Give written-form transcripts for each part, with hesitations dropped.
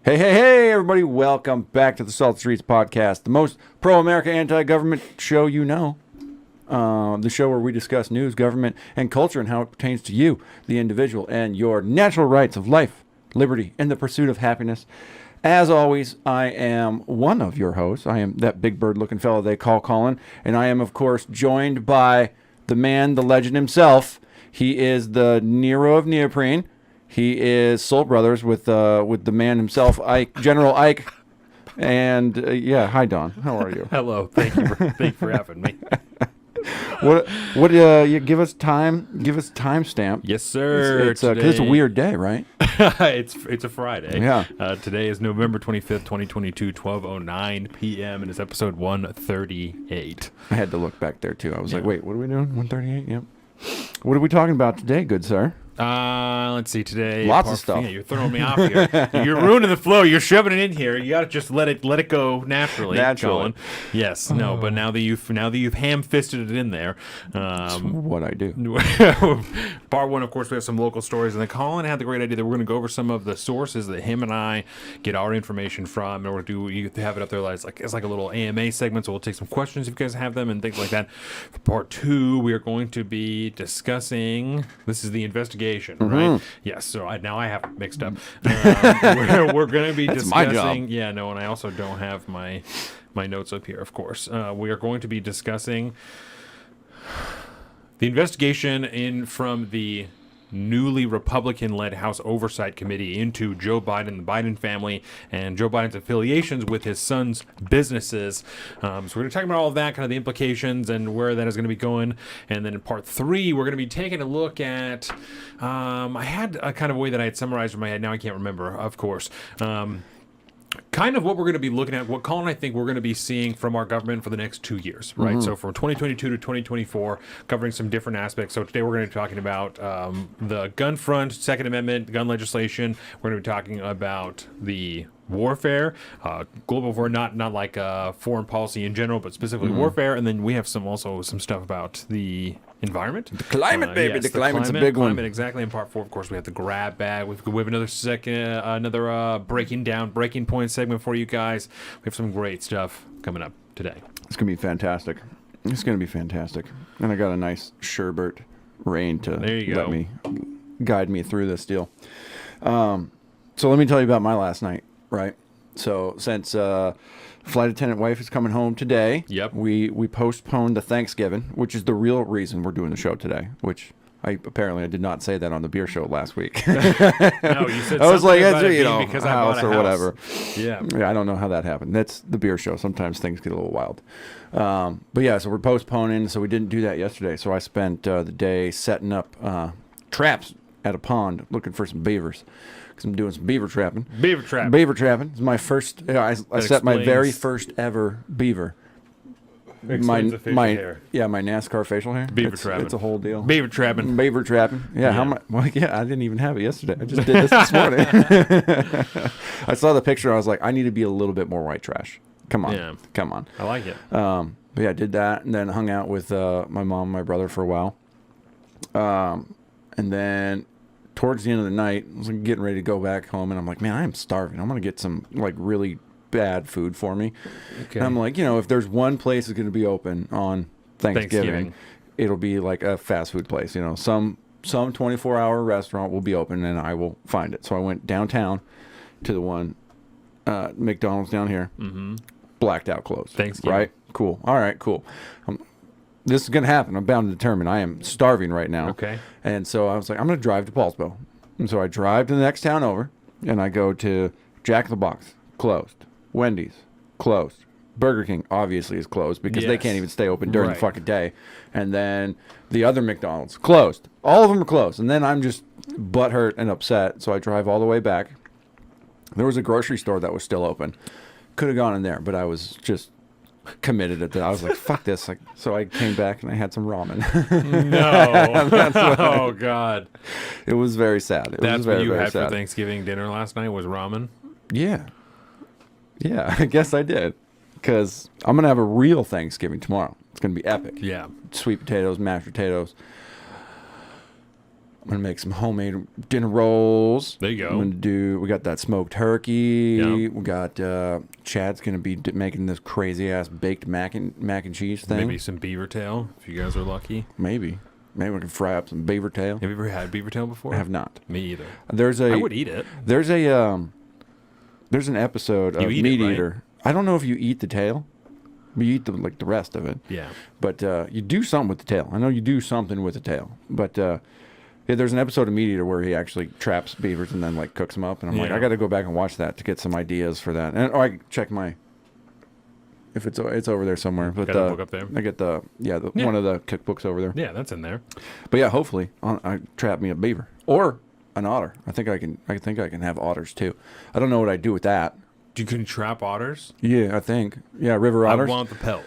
Hey, everybody. Welcome back to the Salt Streets Podcast, the most pro-America, anti-government show you know. The show where we discuss news, government, and culture and how it pertains to you, the individual, and your natural rights of life, liberty, and the pursuit of happiness. As always, I am one of your hosts. I am that big bird-looking fellow they call Colin, and I am, of course, joined by the man, the legend himself. He is the Nero of Neoprene. He is Soul Brothers with the man himself, General Ike. And hi Don, how are you? Hello, thank you for having me. What you give us timestamp? Yes, sir. It's a weird day, right? it's a Friday. Yeah. Today is November 25th, 2022, 12:09 p.m. and it's episode 138. I had to look back there too. I was like, wait, what are we doing? 138. Yep. What are we talking about today, good sir? Let's see today. Lots of stuff. Yeah, you're throwing me off here. You're ruining the flow. You're shoving it in here. You gotta just let it go naturally. Colin. Yes. No. But now that you've ham-fisted it in there. That's what I do. Part one, of course, we have some local stories, and then Colin had the great idea that we're going to go over some of the sources that him and I get our information from, and we're going to have it up there it's like a little AMA segment. So we'll take some questions if you guys have them and things like that. For part two, we are going to be discussing. This is the investigation. Right? Yes. So now I have it mixed up. We're going to be That's discussing. my job. Yeah. No, and I also don't have my notes up here. Of course, we are going to be discussing the investigation from the newly Republican-led House Oversight Committee into Joe Biden, the Biden family, and Joe Biden's affiliations with his son's businesses. So we're going to talk about all of that, kind of the implications and where that is going to be going. And then in part three, we're going to be taking a look at, I had a kind of way that I had summarized in my head. Now I can't remember, of course. Kind of what we're going to be looking at, what Colin and I think we're going to be seeing from our government for the next 2 years, right? So from 2022 to 2024, covering some different aspects. So today we're going to be talking about the gun front, Second Amendment, gun legislation. We're going to be talking about the warfare, global war, not like foreign policy in general, but specifically warfare. And then we have some stuff about the environment, the climate, baby. Yes, the climate's a big one. Exactly. In part four, of course, we have the grab bag. We have another breaking point segment for you guys. We have some great stuff coming up today. It's gonna be fantastic. And I got a nice sherbet rain to let me guide me through this deal. So let me tell you about my last night. Right. So since flight attendant wife is coming home today, we postponed the Thanksgiving, which is the real reason we're doing the show today, which I did not say that on the beer show last week. No, you said I was like, because I bought house a or house. Whatever. Yeah, I don't know how that happened. That's the beer show. Sometimes things get a little wild. But yeah, so we're postponing. So we didn't do that yesterday. So I spent the day setting up traps at a pond looking for some beavers. Because I'm doing some beaver trapping. Beaver trapping is my first. I set my very first ever beaver. Explains the facial hair. Yeah, my NASCAR facial hair. Beaver trapping. It's a whole deal. Beaver trapping. Yeah. How much? Well, yeah, I didn't even have it yesterday. I just did this morning. I saw the picture. I was like, I need to be a little bit more white trash. Come on. I like it. But yeah, I did that and then hung out with my mom and my brother for a while. And then towards the end of the night, I was getting ready to go back home, and I'm like, man, I am starving. I'm going to get some, really bad food for me. Okay. And I'm like, if there's one place that's going to be open on Thanksgiving, it'll be like a fast food place. Some 24-hour restaurant will be open, and I will find it. So I went downtown to the one, McDonald's down here, blacked out closed. Thanksgiving. Right? Cool. All right, cool. This is going to happen. I'm bound to determine. I am starving right now. Okay. And so I was like, I'm going to drive to Paulsbo. And so I drive to the next town over, and I go to Jack in the Box, closed. Wendy's, closed. Burger King, obviously, is closed because they can't even stay open during the fucking day. And then the other McDonald's, closed. All of them are closed. And then I'm just butthurt and upset, so I drive all the way back. There was a grocery store that was still open. Could have gone in there, but I was just committed at that. I was like, fuck this. So I came back and I had some ramen. No. Oh, God. It was very sad. That's what you had for Thanksgiving dinner last night was ramen? Yeah. Yeah, I guess I did. Because I'm going to have a real Thanksgiving tomorrow. It's going to be epic. Yeah. Sweet potatoes, mashed potatoes. I'm gonna make some homemade dinner rolls. There you go. We got that smoked turkey. Yep. We got Chad's gonna be making this crazy ass baked mac and cheese thing. Maybe some beaver tail if you guys are lucky. Maybe we can fry up some beaver tail. Have you ever had beaver tail before? I have not. Me either. I would eat it. There's an episode of Meat Eater. I don't know if you eat the tail. But you eat the rest of it. Yeah. But you do something with the tail. I know you do something with the tail. But there's an episode of Meat Eater where he actually traps beavers and then cooks them up. And I'm like, I got to go back and watch that to get some ideas for that. And I check if it's over there somewhere. But got a book up there. I get one of the cookbooks over there. Yeah, that's in there. But yeah, hopefully I trap me a beaver or an otter. I think I can have otters too. I don't know what I'd do with that. You can trap otters? Yeah, I think. Yeah, river otters. I want the pelt.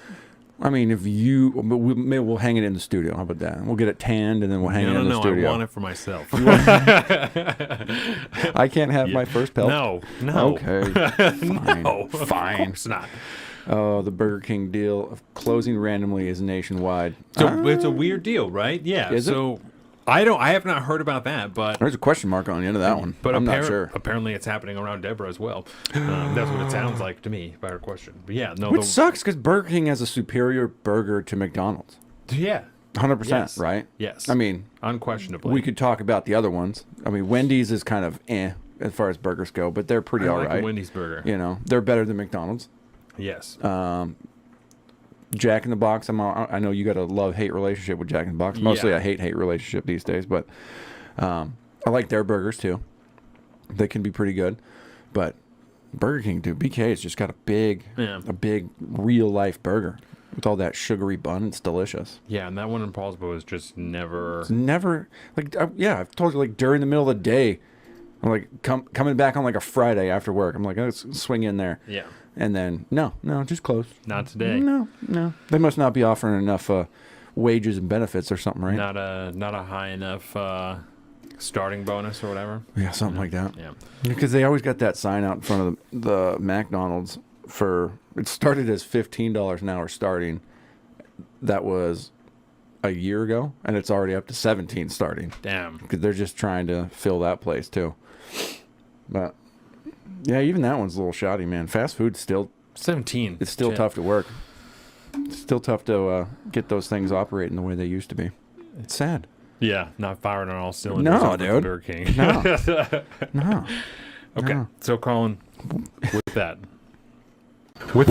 I mean, maybe we'll hang it in the studio. How about that? We'll get it tanned and then we'll hang it in the studio. I want it for myself. I can't have my first pelt? No. Okay. Fine. No. Fine. Of course not. Oh, the Burger King deal of closing randomly is nationwide. So it's a weird deal, right? Yeah. Is it? I have not heard about that, but there's a question mark on the end of that one. But I'm not sure. Apparently, it's happening around Deborah as well. That's what it sounds like to me by her question. But yeah, no. Which sucks because Burger King has a superior burger to McDonald's. Yeah. 100%, right? Yes. I mean, unquestionably. We could talk about the other ones. I mean, Wendy's is kind of as far as burgers go, but they're pretty all right. I like a Wendy's burger. They're better than McDonald's. Yes. Jack in the Box. I know you got a love-hate relationship with Jack in the Box. Mostly a hate-hate relationship these days, but I like their burgers too. They can be pretty good, but Burger King, dude, BK has just got a big real-life burger with all that sugary bun. It's delicious. Yeah, and that one in Paulsbo is just never. It's never I've told you during the middle of the day, I'm coming back on a Friday after work. I'm like, let's swing in there. Yeah. And then no, just closed. Not today. No. They must not be offering enough wages and benefits or something, right? Not a high enough starting bonus or whatever. Yeah, something like that. Yeah. Because they always got that sign out in front of the McDonald's it started as $15 an hour starting. That was a year ago, and it's already up to $17 starting. Damn. Because they're just trying to fill that place too. But yeah, even that one's a little shoddy, man. Fast food's still 17. It's still tough to work. It's still tough to get those things operating the way they used to be. It's sad. Yeah, not firing on all cylinders. No, dude. Burger King. No. Okay, No. so Colin, with that, let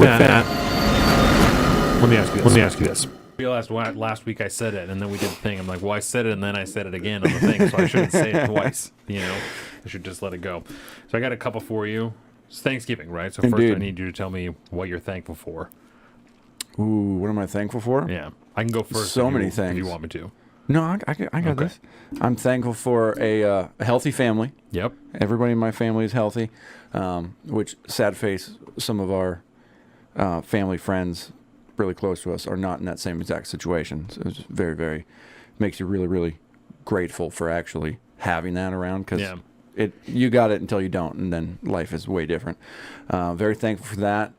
me ask you this. I realized last week I said it, and then we did the thing. I'm like, well, I said it, and then I said it again on the thing, so I shouldn't say it twice. I should just let it go. So I got a couple for you. It's Thanksgiving, right? So Indeed. first I need you to tell me what you're thankful for. Ooh, what am I thankful for? Yeah, I can go first. So if many you, things. If you want me to. No, I got this. I'm thankful for a healthy family. Yep. Everybody in my family is healthy, which, sad face, some of our family friends really close to us are not in that same exact situation. So it's very, very, makes you really, really grateful for actually having that around, because you got it until you don't, and then life is way different. Very thankful for that.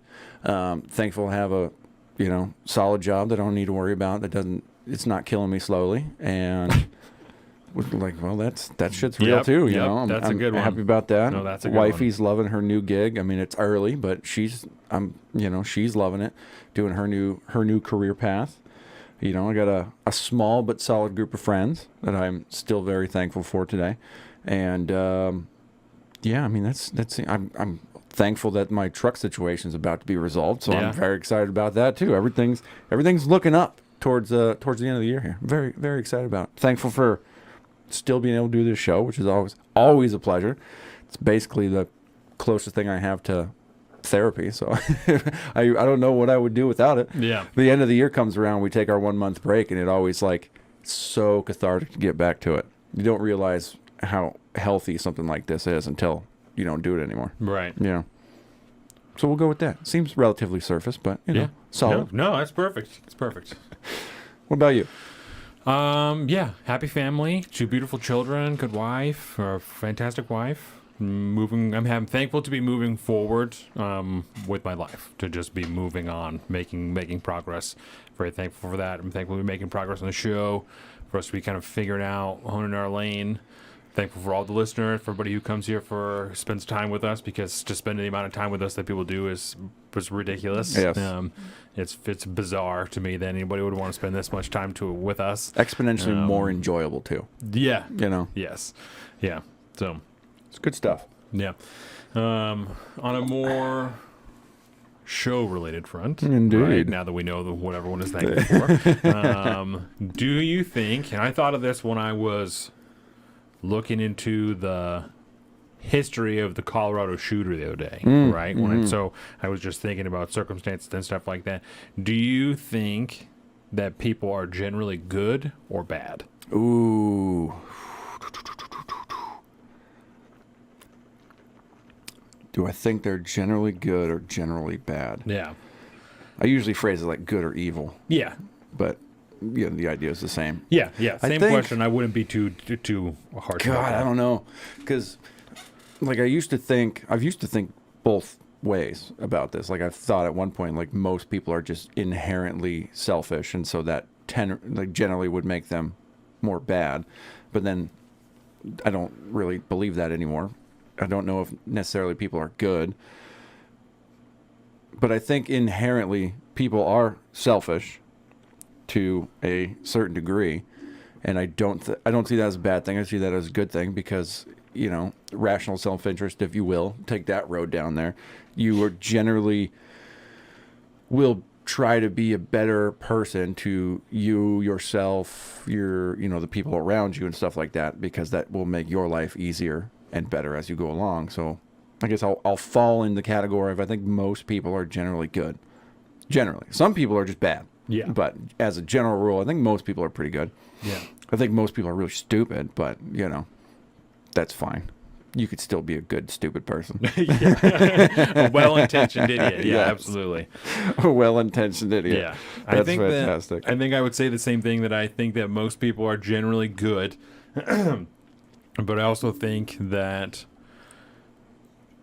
Thankful to have a solid job that I don't need to worry about, it's not killing me slowly, and that shit's real too. That's a good one. I'm happy about that. No, that's a good Wifey's loving her new gig. I mean, it's early, but she's loving it, doing her new career path. I got a small but solid group of friends that I'm still very thankful for today, and I mean that's I'm thankful that my truck situation is about to be resolved, so I'm very excited about that too. Everything's looking up towards the end of the year here. Very, very excited about it. Thankful for still being able to do this show, which is always a pleasure. It's basically the closest thing I have to therapy, so I don't know what I would do without it. Yeah. The end of the year comes around, we take our 1 month break, and it always so cathartic to get back to it. You don't realize how healthy something like this is until you don't do it anymore. Right. Yeah. So we'll go with that. Seems relatively surface, but solid. No, that's perfect. It's perfect. What about you? Happy family, 2 beautiful children, good wife, or a fantastic wife. I'm thankful to be moving forward with my life, to just be moving on, making progress. Very thankful for that. I'm thankful to be making progress on the show, for us to be kind of figuring out, honing our lane. Thankful for all the listeners, for everybody who comes here spends time with us, because just spending the amount of time with us that people do is ridiculous. Yes. It's bizarre to me that anybody would want to spend this much time with us. Exponentially more enjoyable too. Yeah. Yes. Yeah. So It's good stuff. yeah. On a more show-related front, Indeed. right, now that we know what everyone is thankful for, do you think? And I thought of this when I was looking into the history of the Colorado shooter the other day, right? So I was just thinking about circumstances and stuff like that. Do you think that people are generally good or bad? Ooh. Do I think they're generally good or generally bad? Yeah. I usually phrase it like good or evil, Yeah. but the idea is the same. Yeah. I Same think- question. I wouldn't be too harsh. about God, that. I don't know, because like I've used to think both ways about this. Like I've thought at one point, like most people are just inherently selfish, and so that generally would make them more bad. But then I don't really believe that anymore. I don't know if necessarily people are good, but I think inherently people are selfish to a certain degree, and I don't see that as a bad thing. I see that as a good thing, because rational self-interest, if you will, take that road down there, you are generally will try to be a better person to you, yourself, the people around you and stuff like that, because that will make your life easier and better as you go along. So I guess I'll fall in the category of I think most people are generally good. Generally. Some people are just bad. Yeah. But as a general rule, I think most people are pretty good. Yeah. I think most people are really stupid, but, that's fine. You could still be a good, stupid person. A well-intentioned idiot. Yeah, Yes. absolutely. A well-intentioned idiot. Yeah. That's I think fantastic. I think I would say the same thing, that I think that most people are generally good. But I also think that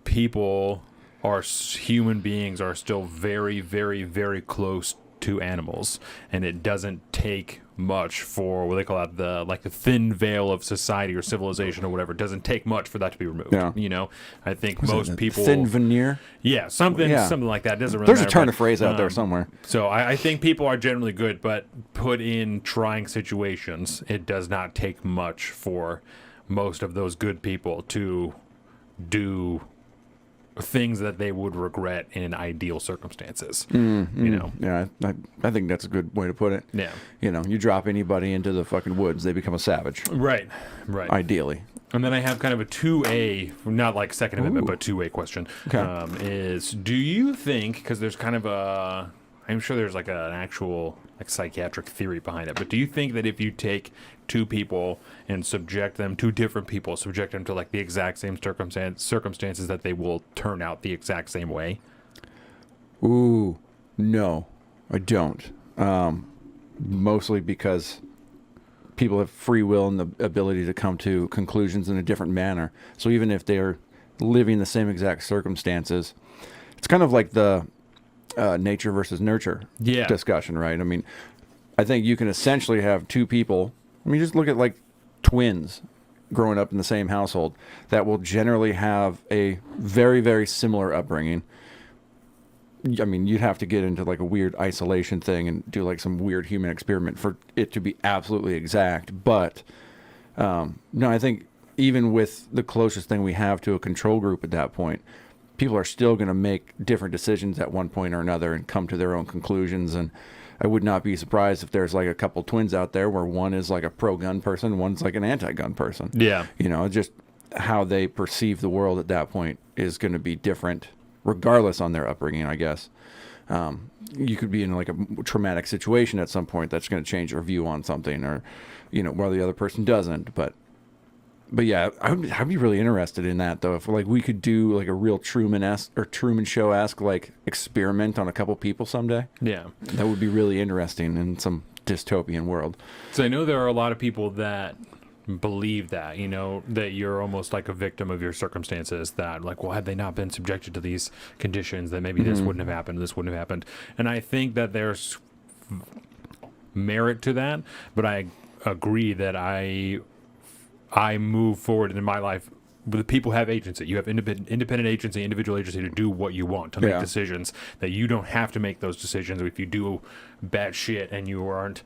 human beings are still very, very, very close to animals, and it doesn't take much for what they call it, the thin veil of society or civilization or whatever. It doesn't take much for that to be removed. Yeah. I think most people Thin veneer? Yeah, something like that. It doesn't really There's matter, a turn but, of phrase out there somewhere. So I think people are generally good, but put in trying situations, it does not take much for most of those good people to do things that they would regret in ideal circumstances. Yeah, I think that's a good way to put it. Yeah. You drop anybody into the fucking woods, they become a savage. Right. Ideally. And then I have kind of a 2A, not like Second Amendment, but 2A question. Okay. Is, do you think, because there's kind of I'm sure there's like an actual psychiatric theory behind it, but do you think that if you take two people and subject them to like the exact same circumstances, that they will turn out the exact same way? Ooh, no, I don't. Mostly because people have free will and the ability to come to conclusions in a different manner. So even if they're living the same exact circumstances, it's kind of like the nature versus nurture discussion, right? I mean, I think you can essentially have two people. I mean, just look at like twins growing up in the same household that will generally have a very, very similar upbringing. I mean, you'd have to get into like a weird isolation thing and do like some weird human experiment for it to be absolutely exact. But no, I think even with the closest thing we have to a control group at that point, people are still going to make different decisions at one point or another and come to their own conclusions. And I would not be surprised if there's like a couple twins out there where one is like a pro-gun person, one's like an anti-gun person. Yeah. Just how they perceive the world at that point is going to be different regardless on their upbringing, I guess. You could be in like a traumatic situation at some point that's going to change your view on something, or, while the other person doesn't. But yeah, I'd be really interested in that, though. If like we could do like a real Truman-esque or Truman Show-esque like experiment on a couple people someday. Yeah. That would be really interesting in some dystopian world. So I know there are a lot of people that believe that, that you're almost like a victim of your circumstances, that like, well, had they not been subjected to these conditions, then maybe this wouldn't have happened, this wouldn't have happened. And I think that there's merit to that, but I agree that I move forward in my life. The people have agency. You have independent agency, individual agency to do what you want, to make decisions. That you don't have to make those decisions if you do bad shit and you aren't.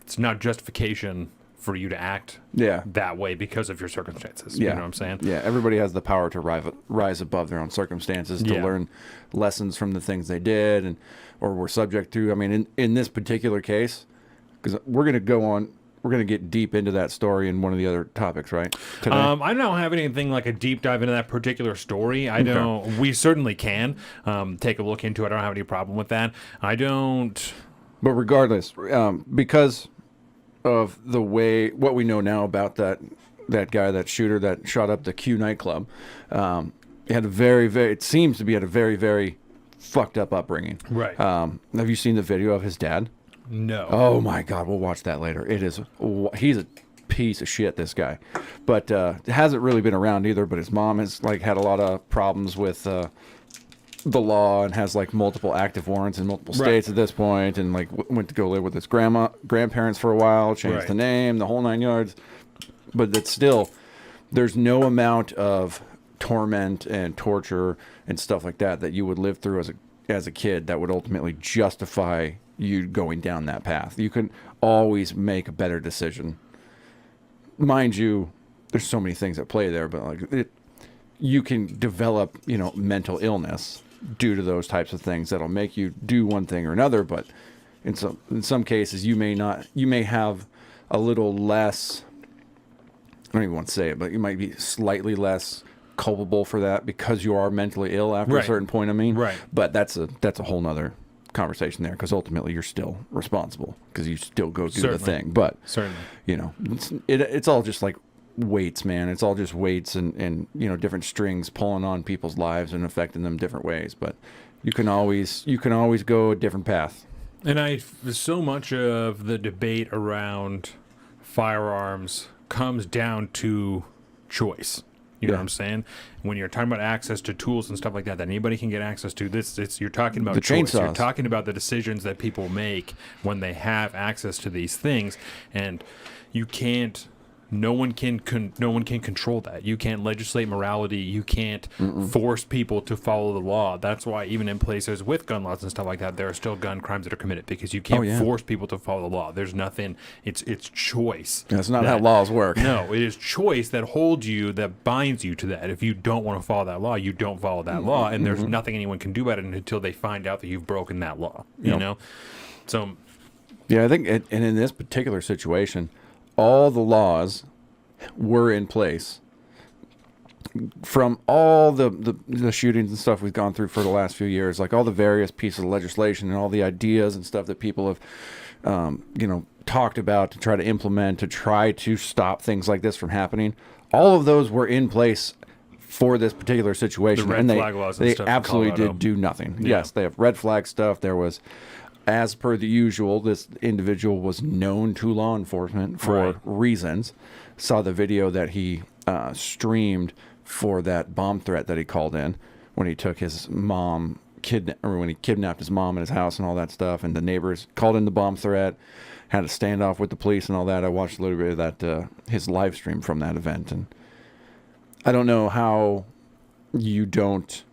It's not justification for you to act that way because of your circumstances. You know what I'm saying? Yeah, everybody has the power to rise above their own circumstances, to learn lessons from the things they did or were subject to. I mean, in this particular case, because we're going to get deep into that story in one of the other topics, right? Today? I don't have anything like a deep dive into that particular story. I don't. We certainly can take a look into it. I don't have any problem with that. I don't. But regardless, because of what we know now about that guy, that shooter that shot up the Q nightclub, he had it seems to be at a very, very fucked up upbringing. Right. Have you seen the video of his dad? No. Oh my God, we'll watch that later. He's a piece of shit, this guy, but it hasn't really been around either. But his mom has had a lot of problems with the law and has multiple active warrants in multiple states at this point, and went to go live with his grandparents for a while, changed the name, the whole 9 yards. But that's still, there's no amount of torment and torture and stuff like that you would live through as a kid that would ultimately justify you going down that path. You can always make a better decision. Mind you, there's so many things at play there, but you can develop, mental illness due to those types of things that'll make you do one thing or another. But in some cases, you may have a little less, I don't even want to say it, but you might be slightly less culpable for that because you are mentally ill after a certain point. But that's a whole nother conversation there, because ultimately you're still responsible because you still go do the thing. But it's all just weights, man. It's all just weights and different strings pulling on people's lives and affecting them different ways. But you can always go a different path. And so much of the debate around firearms comes down to choice. You know what I'm saying? When you're talking about access to tools and stuff like that anybody can get access to, you're talking about choice. Chainsaws. You're talking about the decisions that people make when they have access to these things, and you can't. No one can control that. You can't legislate morality. You can't force people to follow the law. That's why even in places with gun laws and stuff like that, there are still gun crimes that are committed, because you can't force people to follow the law. There's nothing. It's choice. That's not how laws work. No, it is choice that holds you, that binds you to that. If you don't want to follow that law, you don't follow that law, and there's nothing anyone can do about it until they find out that you've broken that law. You know, so I think, and in this particular situation, all the laws were in place from all the shootings and stuff we've gone through for the last few years, all the various pieces of legislation and all the ideas and stuff that people have, talked about to try to implement, to try to stop things like this from happening. All of those were in place for this particular situation. The red flag laws and they stuff absolutely in Colorado. did do nothing. Yeah. Yes, they have red flag stuff. There was, as per the usual, this individual was known to law enforcement for reasons. Saw the video that he streamed for that bomb threat that he called in when he took his mom, when he kidnapped his mom in his house and all that stuff. And the neighbors called in the bomb threat, had a standoff with the police and all that. I watched a little bit of that, his live stream from that event. And I don't know how you don't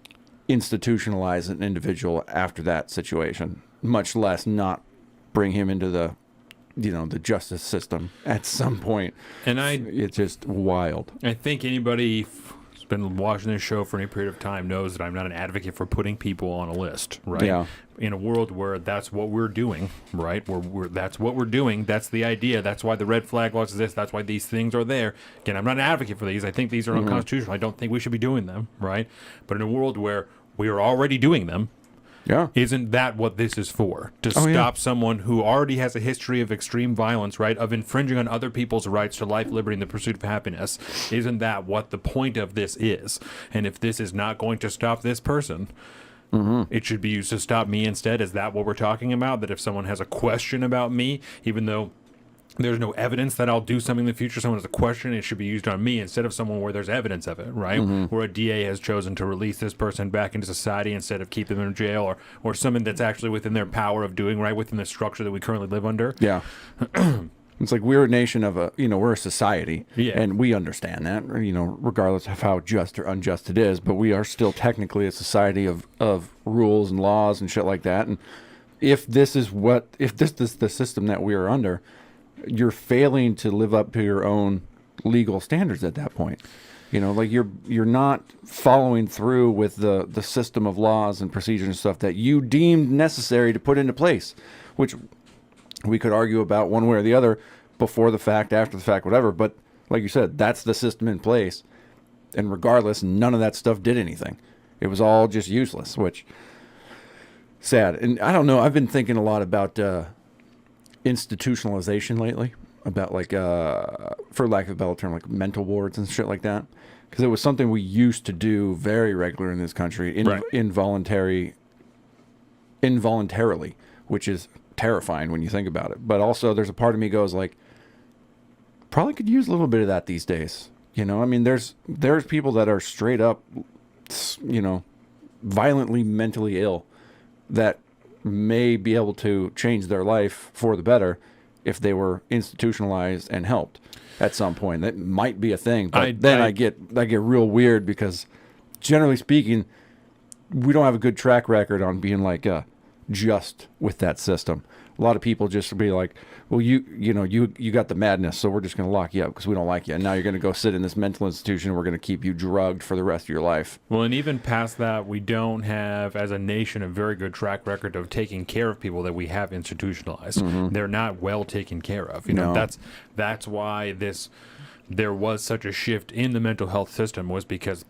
institutionalize an individual after that situation, much less not bring him into the justice system at some point. And it's just wild. I think anybody who's been watching this show for any period of time knows that I'm not an advocate for putting people on a list, right? Yeah. In a world where that's what we're doing, right? That's what we're doing. That's the idea. That's why the red flag laws exist. That's why these things are there. Again, I'm not an advocate for these. I think these are unconstitutional. I don't think we should be doing them, right? But in a world where we are already doing them, isn't that what this is for? To stop someone who already has a history of extreme violence, right? Of infringing on other people's rights to life, liberty, and the pursuit of happiness. Isn't that what the point of this is? And if this is not going to stop this person, it should be used to stop me instead. Is that what we're talking about? That if someone has a question about me, even though there's no evidence that I'll do something in the future. Someone has a question, it should be used on me instead of someone where there's evidence of it, right? Where a DA has chosen to release this person back into society instead of keep them in jail, or something that's actually within their power of doing, right, within the structure that we currently live under. Yeah. It's like we're a nation of we're a society, Yeah. and we understand that, regardless of how just or unjust it is, but we are still technically a society of rules and laws and shit like that. And if this is the system that we are under, you're failing to live up to your own legal standards at that point. Like you're not following through with the system of laws and procedures and stuff that you deemed necessary to put into place, which we could argue about one way or the other, before the fact, after the fact, whatever. But like you said, that's the system in place. And regardless, none of that stuff did anything. It was all just useless, which sad. And I don't know, I've been thinking a lot about institutionalization lately, about like for lack of a better term, like mental wards and shit like that, because it was something we used to do very regular in this country, involuntarily, which is terrifying when you think about it. But also there's a part of me goes like, probably could use a little bit of that these days. I mean, there's people that are straight up violently mentally ill that may be able to change their life for the better if they were institutionalized and helped at some point. That might be a thing, but I get real weird, because generally speaking, we don't have a good track record on being like just with that system. A lot of people just be like, well, you got the madness, so we're just going to lock you up because we don't like you, and now you're going to go sit in this mental institution. We're going to keep you drugged for the rest of your life. Well, and even past that, we don't have, as a nation, a very good track record of taking care of people that we have institutionalized. They're not well taken care of. That's why there was such a shift in the mental health system, was because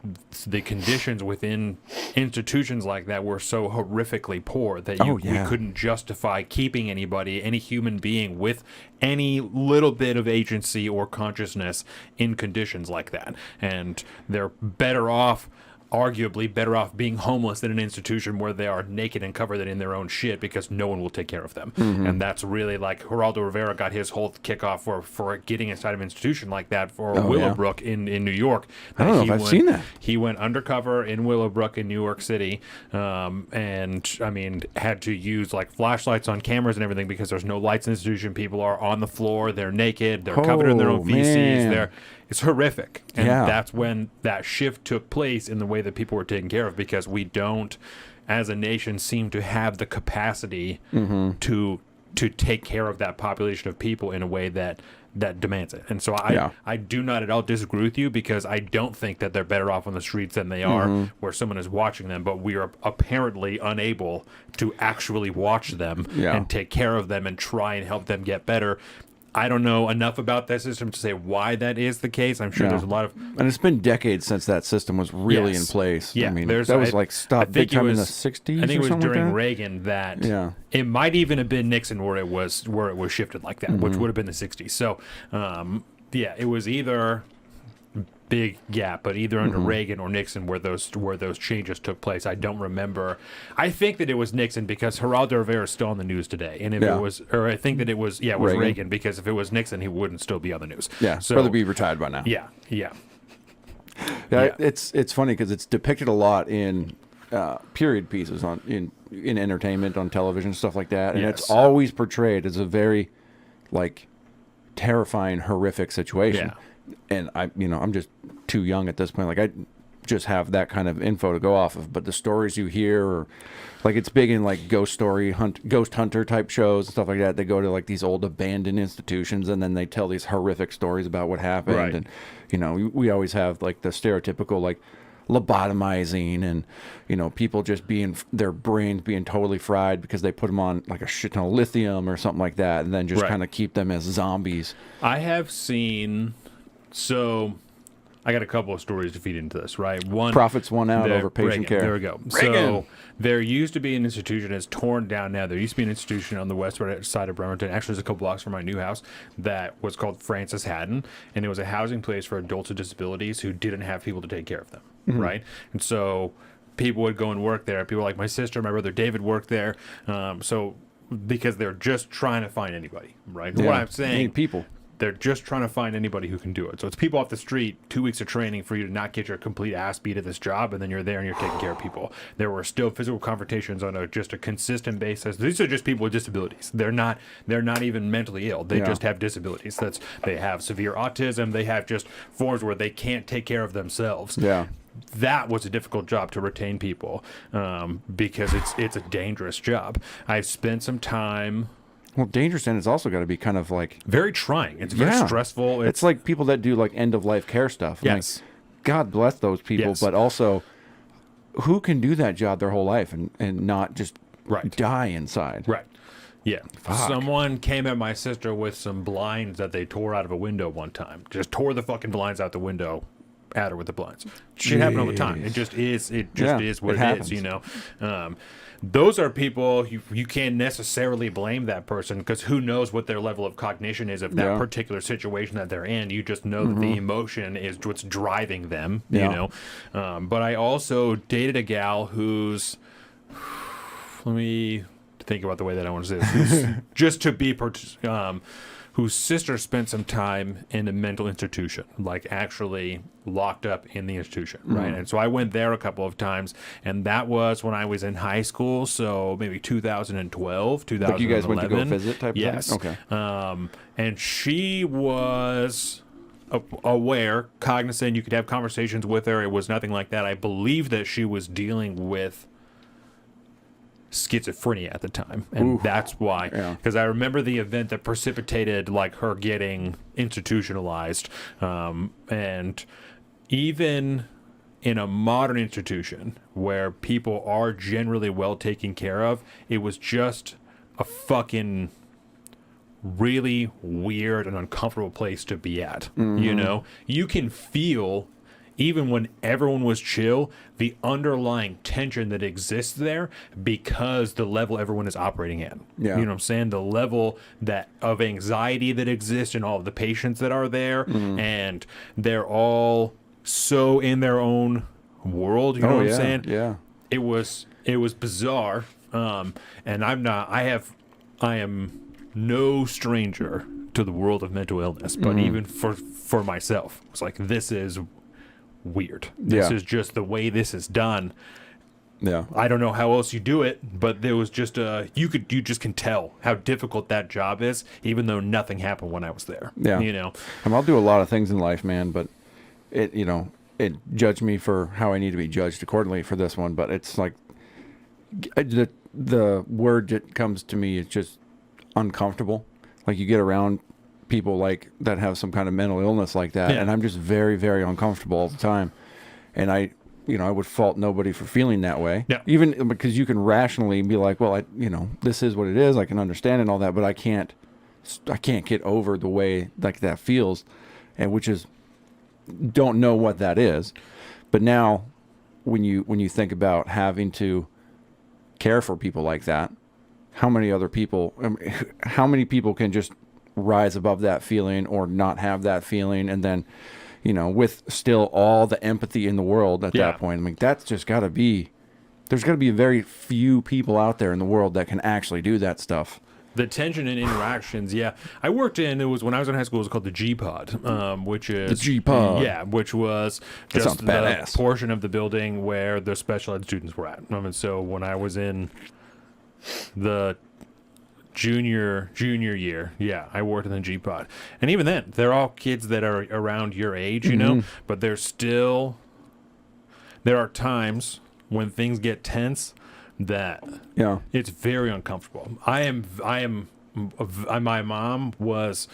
the conditions within institutions like that were so horrifically poor that we couldn't justify keeping any human being with any little bit of agency or consciousness in conditions like that. And they're arguably better off being homeless than an institution where they are naked and covered in their own shit because no one will take care of them. And that's really like Geraldo Rivera got his whole kickoff for getting inside of an institution like that for Willowbrook in New York. I don't know if I've seen that. He went undercover in Willowbrook in New York City, and I mean had to use like flashlights on cameras and everything because there's no lights in the institution. People are on the floor, they're naked, they're covered in their own feces. It's horrific. And that's when that shift took place in the way that people were taken care of, because we don't, as a nation, seem to have the capacity to take care of that population of people in a way that demands it. And so I do not at all disagree with you, because I don't think that they're better off on the streets than they are where someone is watching them, but we are apparently unable to actually watch them and take care of them and try and help them get better. I don't know enough about that system to say why that is the case. I'm sure there's a lot of... And it's been decades since that system was really in place. Yeah, I mean, that was stopped big time in the 60s. I think it was during like Reagan that... Yeah. It might even have been Nixon where it was shifted like that, which would have been the 60s. So, it was either... big gap, but either under Reagan or Nixon where those changes took place. I don't remember. I think that it was Nixon, because Geraldo Rivera is still on the news today, and if it was, or I think that it was Reagan, because if it was Nixon, he wouldn't still be on the news. Yeah, so probably be retired by now. Yeah. It's funny because it's depicted a lot in period pieces in entertainment, on television, stuff like that, and it's always portrayed as a very like terrifying, horrific situation. Yeah. And I'm just too young at this point. Like, I just have that kind of info to go off of. But the stories you hear, or like it's big in like ghost hunter type shows and stuff like that. They go to like these old abandoned institutions, and then they tell these horrific stories about what happened. Right. And we always have like the stereotypical like lobotomizing, and people just their brains being totally fried because they put them on like a shit ton of lithium or something like that, and then just kind of keep them as zombies. I have seen. So, I got a couple of stories to feed into this, right? One, profits won out over patient care. There we go. Reagan. So, there used to be an institution that's torn down now. There used to be an institution on the west side of Bremerton, actually, it's a couple blocks from my new house, that was called Francis Haddon, and it was a housing place for adults with disabilities who didn't have people to take care of them, right? And so, people would go and work there. People like my sister, my brother David worked there. So, because they're just trying to find anybody, right? Yeah. What I'm They saying, need people. they're just trying to find anybody who can do it. So it's people off the street, 2 weeks of training for you to not get your complete ass beat at this job, and then you're there and you're taking care of people. There were still physical confrontations on just a consistent basis. These are just people with disabilities. They're not even mentally ill. They just have disabilities. They have severe autism. They have just forms where they can't take care of themselves. Yeah. That was a difficult job to retain people, because it's a dangerous job. I've spent some time. Well, dangerous, and it's also got to be kind of like Very trying. It's very stressful. It's like people that do like end of life care stuff. Yes. Like, God bless those people, Yes. but also, who can do that job their whole life and not just Right. die inside? Right. Yeah. Fuck. Someone came at my sister with some blinds that they tore out of a window one time. Just tore the fucking blinds out the window at her with the blinds. Shit happen all the time. It just is. It just is what it is, you know. Those are people you can't necessarily blame that person, because who knows what their level of cognition is of that particular situation that they're in. You just know that the emotion is what's driving them, you know. But I also dated a gal who's, let me think about the way that I want to say this. Just to be, whose sister spent some time in a mental institution, like actually locked up in the institution, right? And so I went there a couple of times, and that was when I was in high school, so maybe 2012, 2011. Like you guys went to go visit type yes. of thing? Okay. And she was aware, cognizant, you could have conversations with her. It was nothing like that. I believe that she was dealing with schizophrenia at the time, and that's why, because I remember the event that precipitated like her getting institutionalized, and even in a modern institution where people are generally well taken care of, it was just a fucking really weird and uncomfortable place to be at. You know, you can feel, even when everyone was chill, the underlying tension that exists there because the level everyone is operating at. Yeah. You know what I'm saying? The level that of anxiety that exists in all of the patients that are there, and they're all so in their own world. You know what I'm saying? Yeah. It was bizarre. And I am no stranger to the world of mental illness, but even for myself, it's like, this is weird. This is just the way this is done. Yeah. I don't know how else you do it, but there was just you just can tell how difficult that job is, even though nothing happened when I was there. Yeah. You know. I'll do a lot of things in life, man, but it judged me for how I need to be judged accordingly for this one. But it's like the word that comes to me is just uncomfortable. Like, you get around people like that have some kind of mental illness like that, and I'm just very, very uncomfortable all the time. And I would fault nobody for feeling that way. Yeah. Even because you can rationally be like, well, this is what it is. I can understand and all that, but I can't get over the way like that feels, and which is, don't know what that is. But now when you think about having to care for people like that, how many people can just rise above that feeling or not have that feeling, and then with still all the empathy in the world at that point. I mean, that's just got to be, there's got to be very few people out there in the world that can actually do that stuff. The tension and interactions, I worked in, it was when I was in high school, it was called the G-Pod, which is... The G-Pod. Yeah, which was That just sounds badass. the portion of the building where the special ed students were at. And so when I was in the junior year, I worked in the G-Pod. And even then, they're all kids that are around your age, you know, but there are times when things get tense that it's very uncomfortable. My mom was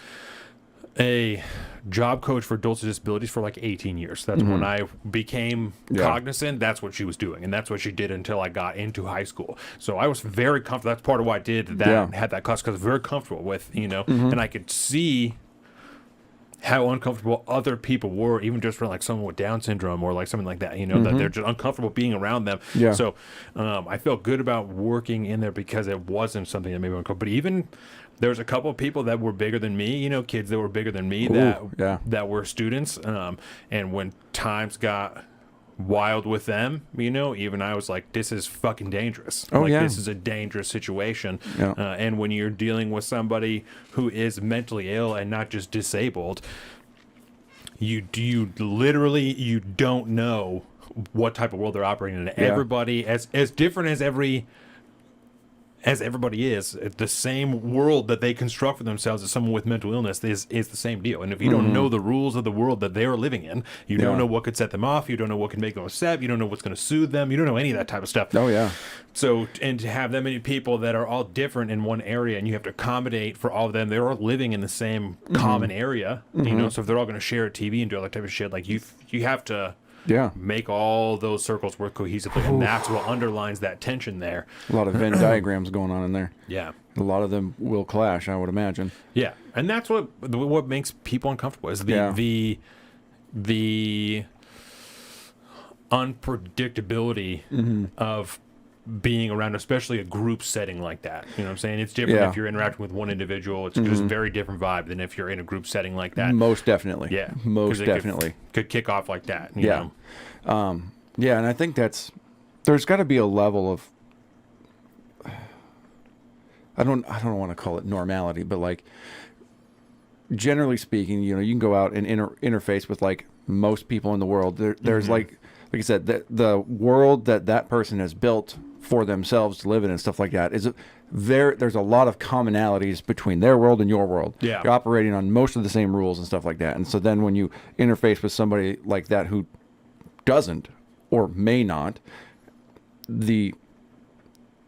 a job coach for adults with disabilities for like 18 years. That's when I became cognizant. That's what she was doing, and that's what she did until I got into high school. So I was very comfortable. That's part of why I did that, had that class, because I was very comfortable with, and I could see how uncomfortable other people were, even just for like someone with Down syndrome or like something like that, that they're just uncomfortable being around them. Yeah. So I felt good about working in there because it wasn't something that made me uncomfortable. But even there was a couple of people that were bigger than me, kids that were bigger than me that were students. And when times got wild with them, even I was like, this is fucking dangerous. Oh, like, yeah. this is a dangerous situation. Yeah. And when you're dealing with somebody who is mentally ill and not just disabled, you don't know what type of world they're operating in. Yeah. Everybody, as different as everybody is, the same world that they construct for themselves as someone with mental illness is the same deal. And if you don't know the rules of the world that they are living in, you don't know what could set them off, you don't know what can make them upset, you don't know what's going to soothe them, you don't know any of that type of stuff. Oh, yeah. So, and to have that many people that are all different in one area, and you have to accommodate for all of them, they're all living in the same common area, so if they're all going to share a TV and do all that type of shit, like you have to make all those circles work cohesively, and that's what underlines that tension there. A lot of Venn diagrams going on in there. Yeah. A lot of them will clash, I would imagine. Yeah, and that's what makes people uncomfortable is the unpredictability of being around, especially a group setting like that. You know what I'm saying? It's different if you're interacting with one individual. It's just a very different vibe than if you're in a group setting like that. Most definitely. Yeah. Most definitely. Could kick off like that. You Yeah. know? Yeah, and I think there's got to be a level of, I don't want to call it normality, but like, generally speaking, you can go out and interface with like most people in the world. There's like I said, the world that person has built for themselves to live in and stuff like that there's a lot of commonalities between their world and your world. Yeah. You're operating on most of the same rules and stuff like that. And so then when you interface with somebody like that who doesn't or may not, the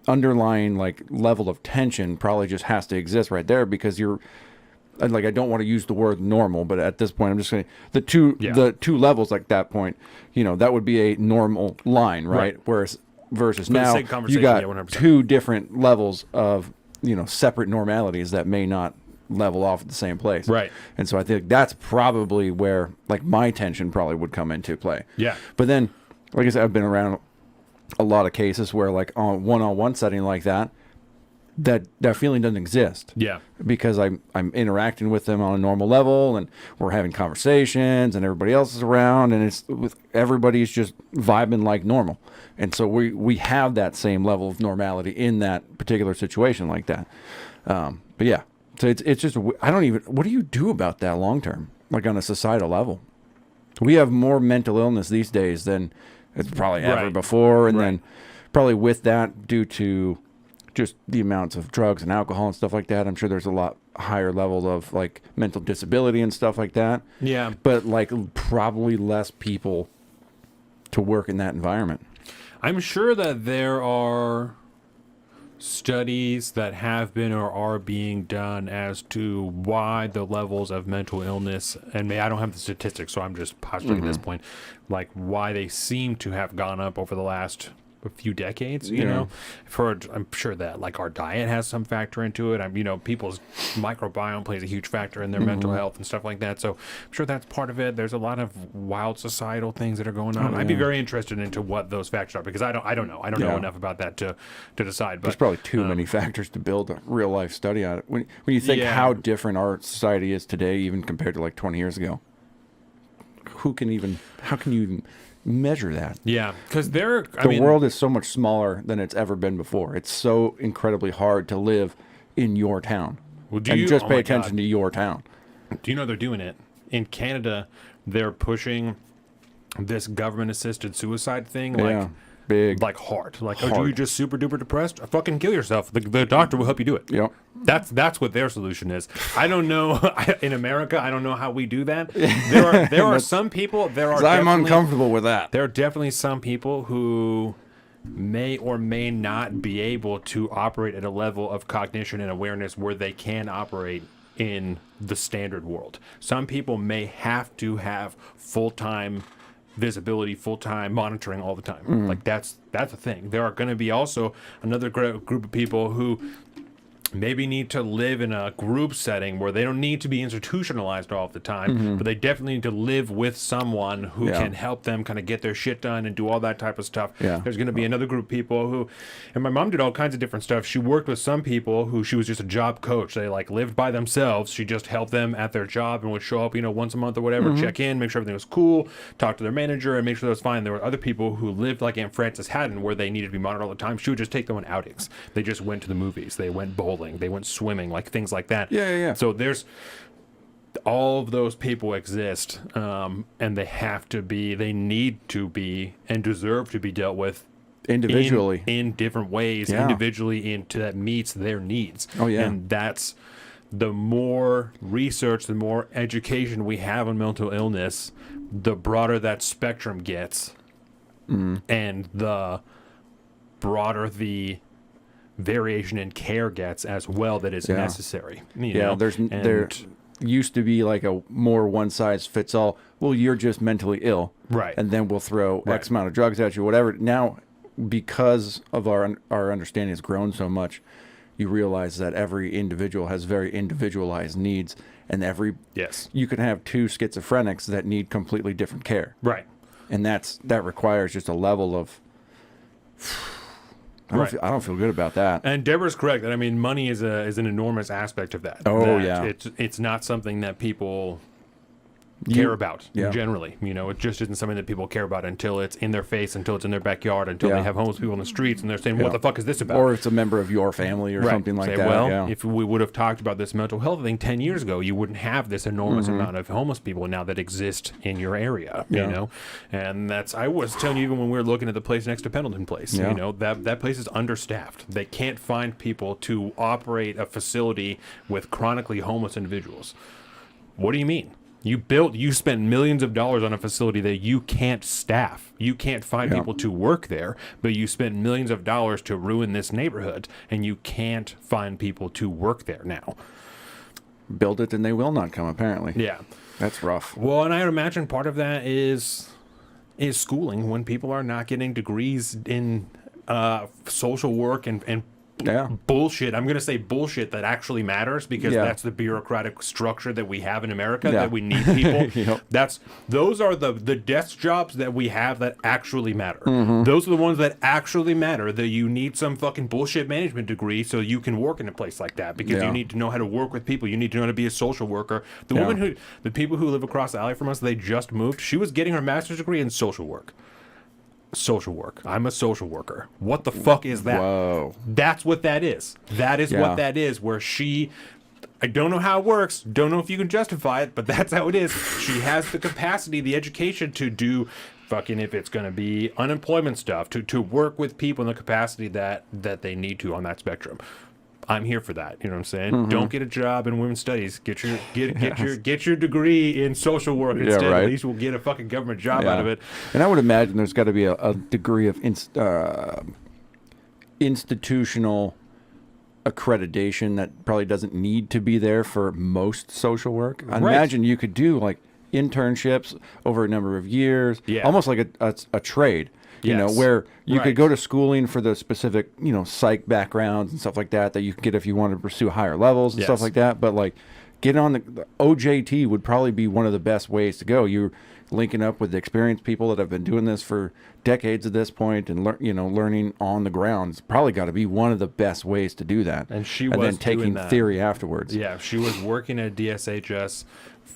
underlying like level of tension probably just has to exist right there, because I don't want to use the word normal, but at this point I'm just saying the two levels, like that point, that would be a normal line, right? Whereas versus now you got 100%. two different levels of separate normalities that may not level off at the same place. Right. And so I think that's probably where like my tension probably would come into play. Yeah. But then, like I said, I've been around a lot of cases where like on one-on-one setting like that feeling doesn't exist. Yeah. Because I'm interacting with them on a normal level, and we're having conversations, and everybody else is around, and everybody's just vibing like normal. And so we have that same level of normality in that particular situation like that. But yeah, so it's just, what do you do about that long term, like on a societal level? We have more mental illness these days than it's probably ever before, and then probably with that, due to just the amounts of drugs and alcohol and stuff like that, I'm sure there's a lot higher level of like mental disability and stuff like that. Yeah. But like probably less people to work in that environment. I'm sure that there are studies that have been or are being done as to why the levels of mental illness, and I don't have the statistics, so I'm just postulating at this point, like why they seem to have gone up over the last a few decades, I'm sure that like our diet has some factor into it. People's microbiome plays a huge factor in their mental health and stuff like that. So I'm sure that's part of it. There's a lot of wild societal things that are going on. I'd be very interested into what those factors are, because I don't know. I don't know enough about that to decide. But there's probably too many factors to build a real life study on it. When you think how different our society is today, even compared to like 20 years ago, how can you even measure that? Yeah, because the world is so much smaller than it's ever been before. It's so incredibly hard to live in your town. Well, just pay attention to your town. Do you know they're doing it in Canada? They're pushing this government-assisted suicide thing, big, like hard. Like, oh, you're just super duper depressed? Fucking kill yourself. The doctor will help you do it. Yep. That's what their solution is. I don't know. In America, I don't know how we do that. There are some people. I'm uncomfortable with that. There are definitely some people who may or may not be able to operate at a level of cognition and awareness where they can operate in the standard world. Some people may have to have full-time visibility, full-time monitoring all the time. Like that's a thing. There are going to be also another group of people who maybe need to live in a group setting where they don't need to be institutionalized all the time, but they definitely need to live with someone who can help them kind of get their shit done and do all that type of stuff. Yeah. There's going to be another group of people who, and my mom did all kinds of different stuff. She worked with some people who she was just a job coach. They like lived by themselves. She just helped them at their job and would show up, once a month or whatever, check in, make sure everything was cool, talk to their manager and make sure that was fine. There were other people who lived like Aunt Frances Haddon where they needed to be monitored all the time. She would just take them on outings. They just went to the movies. They went bowling. They went swimming, like things like that. Yeah. So there's all of those people exist, and they need to be and deserve to be dealt with Individually. in different ways, individually that meets their needs. Oh, yeah. And that's the more research, the more education we have on mental illness, the broader that spectrum gets, and the broader the variation in care gets as well that is necessary. There used to be like a more one size fits all. Well, you're just mentally ill, right? And then we'll throw X amount of drugs at you, whatever. Now, because of our understanding has grown so much, you realize that every individual has very individualized needs, and you can have two schizophrenics that need completely different care, right? And that requires just a level of. I don't feel good about that. And Deborah's correct that money is an enormous aspect of that. It's not something that people care about generally. It just isn't something that people care about until it's in their face, until it's in their backyard, until they have homeless people in the streets and they're saying, "What the fuck is this about?" Or it's a member of your family or something like that. Well, if we would have talked about this mental health thing 10 years ago, you wouldn't have this enormous amount of homeless people now that exist in your area. And I was telling you even when we were looking at the place next to Pendleton Place. That place is understaffed. They can't find people to operate a facility with chronically homeless individuals. What do you mean? You spent millions of dollars on a facility that you can't staff. You can't find people to work there, but you spent millions of dollars to ruin this neighborhood, and you can't find people to work there now. Build it and they will not come, apparently. Yeah. That's rough. Well, and I would imagine part of that is schooling when people are not getting degrees in social work and bullshit. I'm going to say bullshit that actually matters because that's the bureaucratic structure that we have in America, that we need people. Those are the desk jobs that we have that actually matter. Those are the ones that actually matter, that you need some fucking bullshit management degree so you can work in a place like that because you need to know how to work with people. You need to know how to be a social worker. The people who live across the alley from us, they just moved. She was getting her master's degree in social work. Social work. I'm a social worker. What the fuck is that? Whoa. That's what that is. That is what that is, where I don't know how it works, don't know if you can justify it, but that's how it is. She has the capacity, the education to do fucking, if it's going to be unemployment stuff, to work with people in the capacity that they need to on that spectrum. I'm here for that. You know what I'm saying? Don't get a job in women's studies. Get your degree in social work instead. At least we'll get a fucking government job out of it. And I would imagine there's got to be a degree of institutional accreditation that probably doesn't need to be there for most social work. I imagine you could do like internships over a number of years, almost like a trade. Where you could go to schooling for the specific, psych backgrounds and stuff like that you can get if you want to pursue higher levels and stuff like that. But like, get on the OJT would probably be one of the best ways to go. You're linking up with experienced people that have been doing this for decades at this point and learning on the ground. It's probably got to be one of the best ways to do that. And then taking theory afterwards. Yeah, she was working at DSHS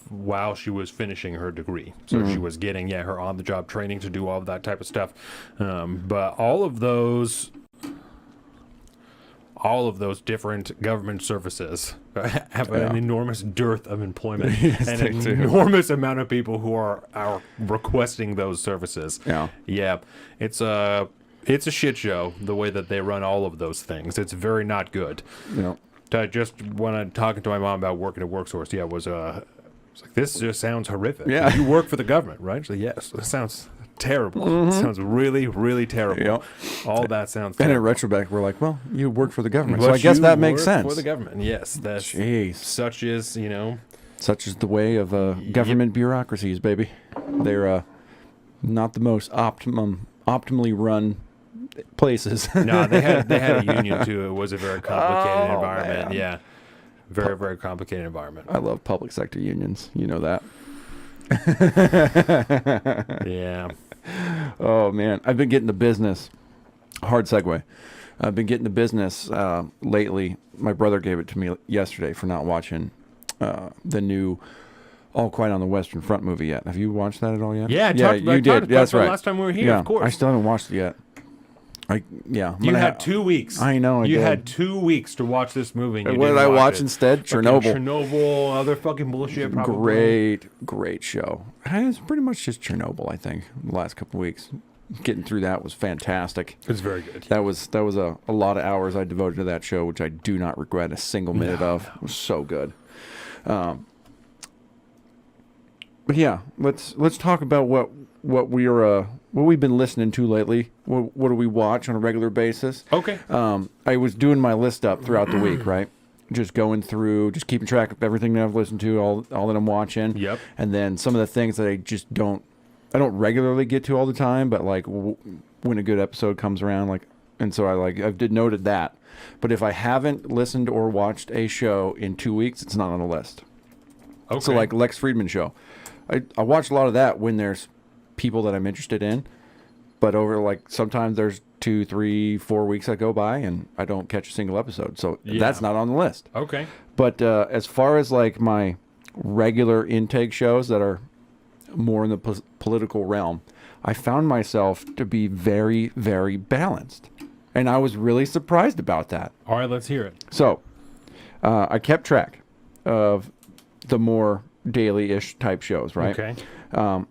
while she was finishing her degree. So she was getting her on-the-job training to do all of that type of stuff. But all of those different government services have an enormous dearth of employment and an enormous amount of people who are requesting those services. Yeah. It's a shit show the way that they run all of those things. It's very not good. Just when I'm talking to my mom about working at WorkSource, it's like, this just sounds horrific. Yeah. You work for the government, right? So yes, this sounds terrible. It sounds really, really terrible. All that sounds terrible. And in retrospect, we're like, well, you work for the government. So I guess that makes sense. For the government, yes. That's such is, Such is the way of government bureaucracies, baby. They're not the most optimally run places. No, they had a union too. It was a very complicated environment. Man. Yeah, very very complicated environment. I love public sector unions. You know that. Yeah. Oh man, I've been getting the business. Hard segue. I've been getting the business lately. My brother gave it to me yesterday for not watching the new All Quiet on the Western Front movie yet. Have you watched that at all yet? Yeah, you did. That's right. Last time we were here, Yeah, of course. I still haven't watched it yet. You had 2 weeks. I know. You had 2 weeks to watch this movie. What did I watch instead? Fucking Chernobyl, other fucking bullshit. Probably. Great show. It's pretty much just Chernobyl. I think the last couple of weeks, getting through that was fantastic. It's very good. That was a lot of hours I devoted to that show, which I do not regret a single minute of. It was so good. But yeah, let's talk about what we've been listening to lately. What do we watch on a regular basis? Okay. I was doing my list up throughout the week, right? Just going through, just keeping track of everything that I've listened to, all that I'm watching. Yep. And then some of the things that I don't regularly get to all the time, but like when a good episode comes around, like, and so I've noted that. But if I haven't listened or watched a show in 2 weeks, it's not on the list. Okay. So like Lex Friedman show, I watch a lot of that when there's people that I'm interested in, but over like sometimes there's 2, 3, 4 weeks that go by and I don't catch a single episode, so that's not on the list. Okay. But as far as like my regular intake shows that are more in the political realm, I found myself to be very, very balanced, and I was really surprised about that. All right, let's hear it. So I kept track of the more daily-ish type shows, right? Okay.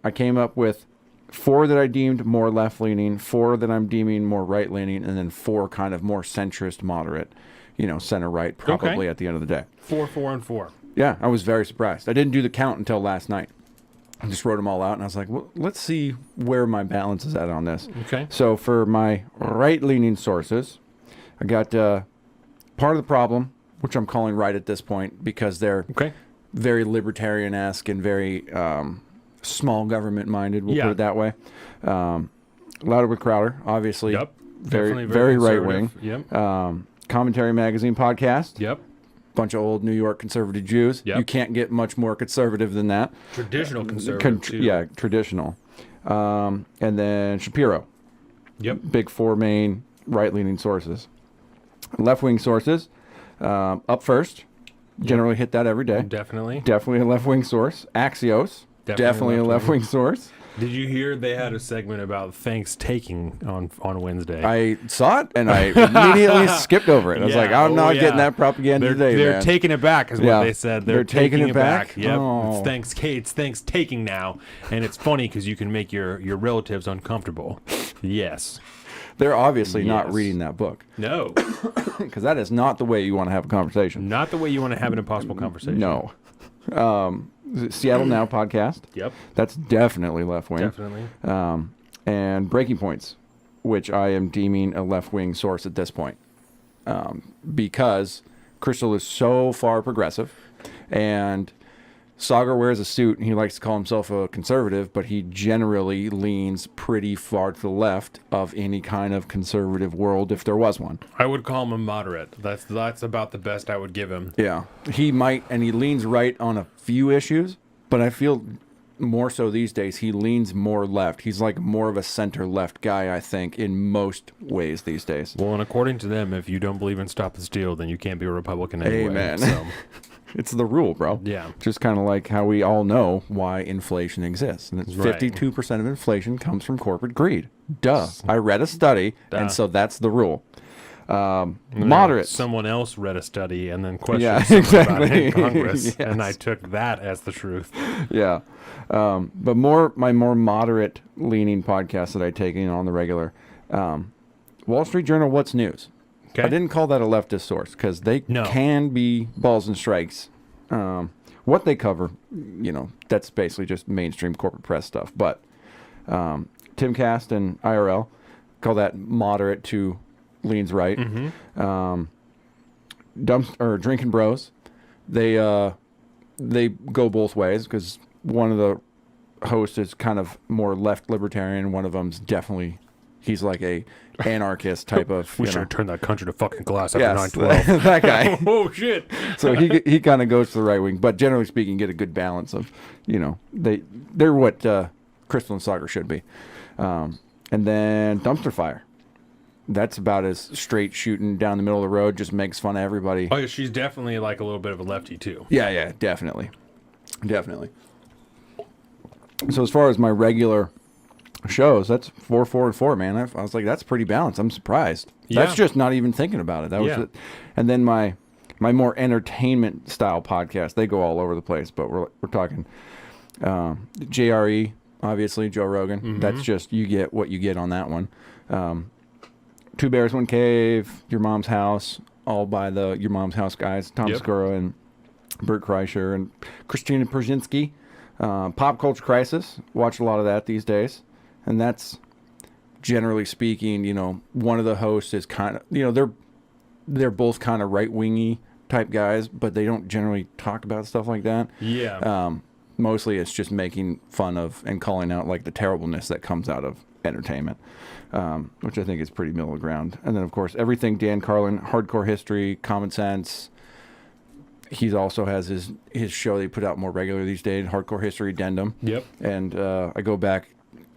I came up with 4 that I deemed more left-leaning, 4 that I'm deeming more right-leaning, and then 4 kind of more centrist, moderate, center-right, probably at the end of the day. 4, 4, and 4. Yeah, I was very surprised. I didn't do the count until last night. I just wrote them all out, and I was like, well, let's see where my balance is at on this. Okay. So for my right-leaning sources, I got Part of the Problem, which I'm calling right at this point because they're very libertarian-esque and very small government-minded, we'll put it that way. Louder with Crowder, obviously. Yep. Very right-wing. Yep. Commentary Magazine podcast. Yep. Bunch of old New York conservative Jews. Yep. You can't get much more conservative than that. Traditional conservative, too. Yeah, traditional. And then Shapiro. Yep. Big 4 main right-leaning sources. Left-wing sources. Up First. Generally hit that every day. Definitely. Definitely a left-wing source. Axios. Definitely a left-wing source. Did you hear they had a segment about thanks taking on Wednesday? I saw it and I immediately skipped over it. I was like, I'm not getting that propaganda today, They're man. taking it back, is what they said. They're taking it back. Yep. Oh. It's thanks taking now, and it's funny because you can make your relatives uncomfortable. Yes. They're obviously not reading that book. No. Because that is not the way you want to have a conversation. Not the way you want to have an impossible conversation. No. Seattle Now podcast. Yep. That's definitely left-wing. Definitely. And Breaking Points, which I am deeming a left-wing source at this point. Because Crystal is so far progressive, and Sagar wears a suit, and he likes to call himself a conservative, but he generally leans pretty far to the left of any kind of conservative world, if there was one. I would call him a moderate. That's about the best I would give him. Yeah. He might, and he leans right on a few issues, but I feel more so these days he leans more left. He's like more of a center-left guy, I think, in most ways these days. Well, and according to them, if you don't believe in Stop the Steal, then you can't be a Republican anyway. Amen. So. It's the rule, bro. Yeah. Just kind of like how we all know why inflation exists. And it's 52% of inflation comes from corporate greed. Duh. I read a study, and so that's the rule. Moderate. Someone else read a study and then questioned about it in Congress, and I took that as the truth. Yeah. But my more moderate-leaning podcasts that I take in on the regular, Wall Street Journal, What's News? Okay. I didn't call that a leftist source because they can be balls and strikes. What they cover, that's basically just mainstream corporate press stuff. But Timcast and IRL call that moderate to leans right. Mm-hmm. Drinking Bros, they go both ways because one of the hosts is kind of more left libertarian, one of them's definitely He's like a anarchist type of. We you should know. have turned that country to fucking glass after Yes, 9/12. that guy. Oh shit! So he kind of goes to the right wing, but generally speaking, get a good balance of, they're what Crystal and Soccer should be. And then Dumpster Fire. That's about as straight shooting down the middle of the road, just makes fun of everybody. Oh, yeah, she's definitely like a little bit of a lefty too. Yeah, definitely. So as far as my regular shows, that's 4, 4, and 4, man. I was like, that's pretty balanced. I'm surprised. Yeah. That's just not even thinking about it. That was Yeah. it. And then my more entertainment style podcast, they go all over the place, but we're talking JRE, obviously, Joe Rogan. Mm-hmm. That's just, you get what you get on that one. Two Bears, One Cave, Your Mom's House, all by the Your Mom's House guys, Tom Yep. Segura and Bert Kreischer and Christina Przynski. Pop Culture Crisis, watch a lot of that these days. And that's, generally speaking, one of the hosts is kind of, they're both kind of right-wingy type guys, but they don't generally talk about stuff like that. Yeah. Mostly it's just making fun of and calling out like the terribleness that comes out of entertainment, which I think is pretty middle of the ground. And then, of course, everything Dan Carlin, Hardcore History, Common Sense. He also has his show that he put out more regular these days, Hardcore History Addendum. Yep. And I go back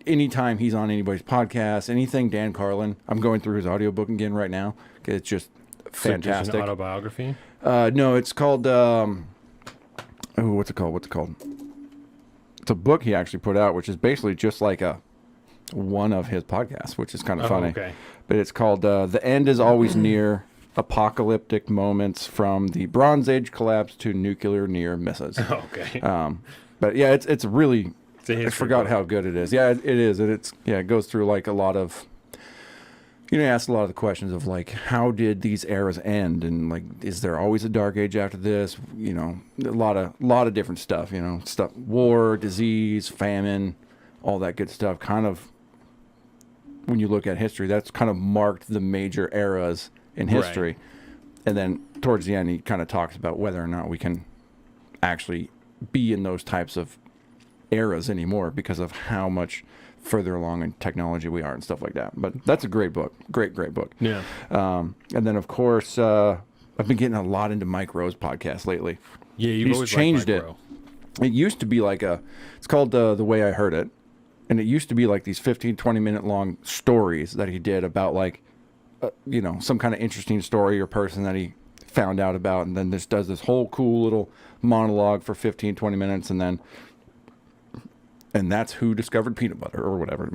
anytime he's on anybody's podcast, anything Dan Carlin. I'm going through his audiobook again right now. It's just fantastic. So just an autobiography? No, it's called what's it called? It's a book he actually put out, which is basically just like one of his podcasts, which is kind of funny. Okay. But it's called The End is Always Near: Apocalyptic Moments from the Bronze Age Collapse to Nuclear Near Misses. Okay. But yeah, it's really, It's a I history forgot book. how good it is. Yeah, it is. And it goes through like a lot of, ask a lot of the questions of like, how did these eras end? And like, is there always a dark age after this? A lot of different stuff, war, disease, famine, all that good stuff. Kind of, when you look at history, that's kind of marked the major eras in history. Right. And then towards the end, he kind of talks about whether or not we can actually be in those types of eras anymore because of how much further along in technology we are and stuff like that. But that's a great book. Great book. Yeah. And then, of course, I've been getting a lot into Mike Rowe's podcast lately. Yeah, you've He's always changed liked it. Mike Rowe. It used to be like it's called The Way I Heard It. And it used to be like these 15, 20-minute long stories that he did about like, some kind of interesting story or person that he found out about. And then this does this whole cool little monologue for 15, 20 minutes. And that's who discovered peanut butter or whatever.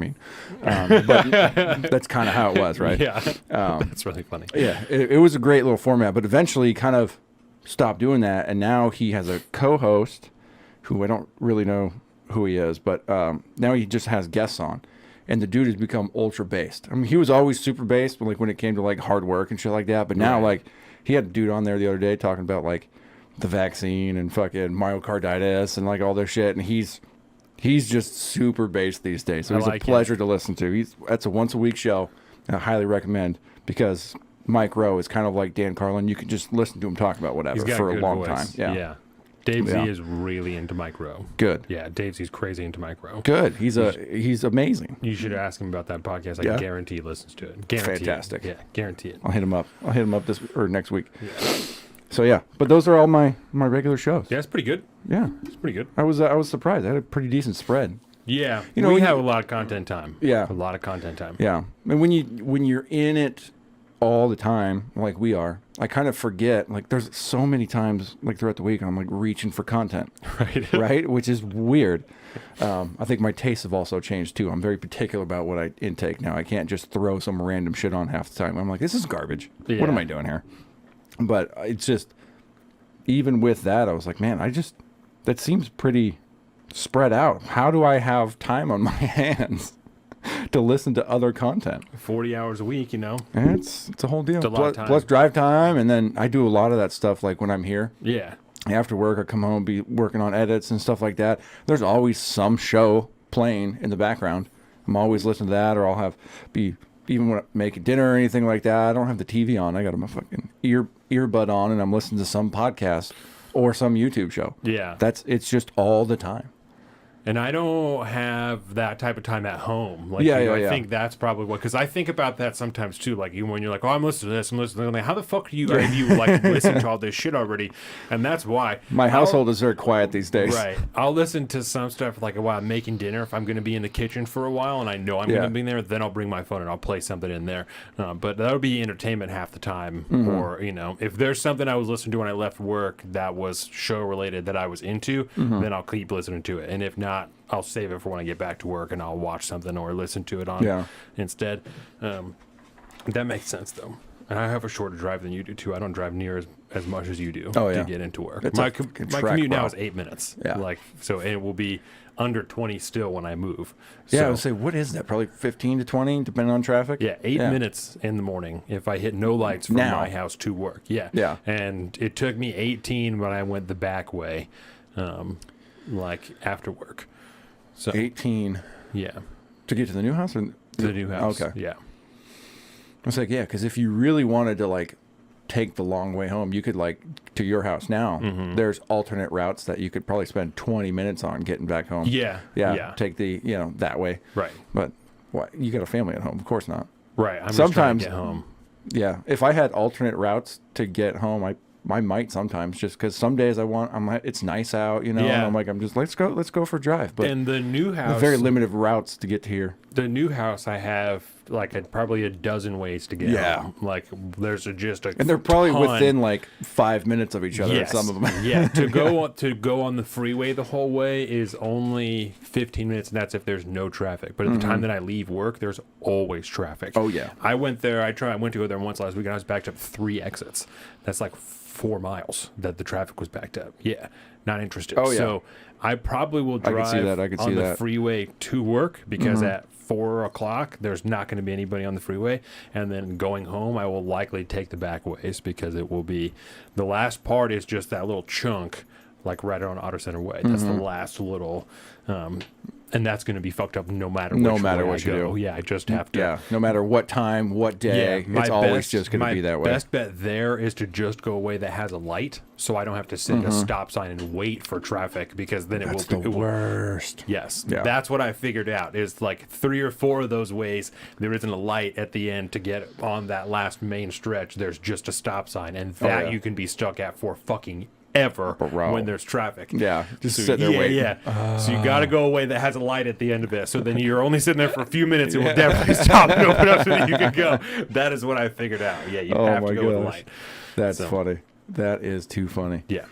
But that's kind of how it was, right? Yeah. That's really funny. Yeah, it was a great little format, but eventually he kind of stopped doing that, and now he has a co-host who I don't really know who he is, but now he just has guests on, and the dude has become ultra based. I mean, he was always super based, but like when it came to like hard work and shit like that, but now Right. like he had a dude on there the other day talking about like the vaccine and fucking myocarditis and like all this shit, and he's just super based these days. So I he's like a pleasure to listen to. That's a once a week show. And I highly recommend because Mike Rowe is kind of like Dan Carlin. You can just listen to him talk about whatever He's got for a a good long voice. time. Yeah. Yeah. Dave Yeah. Z is really into Mike Rowe. Good. Yeah, Dave Z's crazy into Mike Rowe. Good. He's amazing. You should ask him about that podcast. I Yeah. guarantee he listens to it. Guarantee Fantastic. It. Yeah, guarantee it. I'll hit him up. this or next week. Yeah. So yeah, but those are all my regular shows. Yeah, it's pretty good. Yeah. It's pretty good. I was surprised. I had a pretty decent spread. Yeah. You know, we when have you- a lot of content time. Yeah. A lot of content time. Yeah. And when you're in it all the time, like we are, I kind of forget. Like there's so many times like throughout the week I'm like reaching for content. Right. Right? Which is weird. I think my tastes have also changed too. I'm very particular about what I intake now. I can't just throw some random shit on half the time. I'm like, this is garbage. Yeah. What am I doing here? But it's just, even with that, I was like, man, that seems pretty spread out. How do I have time on my hands to listen to other content? 40 hours a week, And it's a whole deal. It's a lot of time. Plus drive time, and then I do a lot of that stuff like when I'm here. Yeah. After work, I come home, be working on edits and stuff like that. There's always some show playing in the background. I'm always listening to that, or I'll even when I make dinner or anything like that, I don't have the TV on. I got my fucking earbud on, and I'm listening to some podcast or some YouTube show. Yeah. It's just all the time. And I don't have that type of time at home. Like, I think that's probably what, because I think about that sometimes too. Like, even when you're like, oh, I'm listening to this, I'm listening to that. I'm like, how the fuck have you like listened to all this shit already? And that's why. My household is very quiet these days. Right. I'll listen to some stuff like while I'm making dinner. If I'm going to be in the kitchen for a while and I know I'm going to be there, then I'll bring my phone and I'll play something in there. But that'll be entertainment half the time. Or, if there's something I was listening to when I left work that was show related that I was into, then I'll keep listening to it. And if not, I'll save it for when I get back to work and I'll watch something or listen to it on instead. That makes sense though. And I have a shorter drive than you do too. I don't drive near as much as you do to get into work. My commute now is 8 minutes. Yeah. And it will be under 20 still when I move. Yeah, I would say, what is that? Probably 15 to 20, depending on traffic? Yeah, 8 minutes in the morning if I hit no lights from my house to work. Yeah. Yeah. And it took me 18 when I went the back way, after work. So 18. Yeah. To get to the new house? Or the new house. Okay. Yeah. I was like, yeah, because if you really wanted to, take the long way home, you could, to your house now, there's alternate routes that you could probably spend 20 minutes on getting back home. Yeah. Take the, that way. Right. But what? You got a family at home. Of course not. Right. I'm sometimes, just trying to get home. Yeah. If I had alternate routes to get home, I might sometimes, just because some days it's nice out, and I'm just, let's go for a drive. But in the new house, very limited routes to get to here. The new house, I have probably a dozen ways to get home. There's just a and they're probably ton. within 5 minutes of each other. Yes. Some of them. Yeah, to go on the freeway the whole way is only 15 minutes, and that's if there's no traffic. But at the time that I leave work, there's always traffic. Oh yeah. I went there. I went to go there once last week, and I was backed up 3 exits. That's 4 miles that the traffic was backed up. Yeah, not interested. Oh yeah. So I probably will drive on the freeway to work because at 4 o'clock there's not going to be anybody on the freeway, and then going home I will likely take the back ways because it will be the last part is just that little chunk right on Auto Center Way. That's the last little and that's going to be fucked up no matter what you do. Yeah, I just have to. Yeah, no matter what time, what day, it's always just going to be that way. My best bet there is to just go a way that has a light, so I don't have to sit at a stop sign and wait for traffic, because then That's the worst. Yes, that's what I figured out. Is 3 or 4 of those ways there isn't a light at the end to get on that last main stretch. There's just a stop sign, and that you can be stuck at for fucking ever when there's traffic. Yeah, just sit there waiting. Yeah. So you got to go away that has a light at the end of it. So then you're only sitting there for a few minutes. It will definitely stop and open up so that you can go. That is what I figured out. Yeah, you have to go with the light. That's funny. That is too funny. Yeah.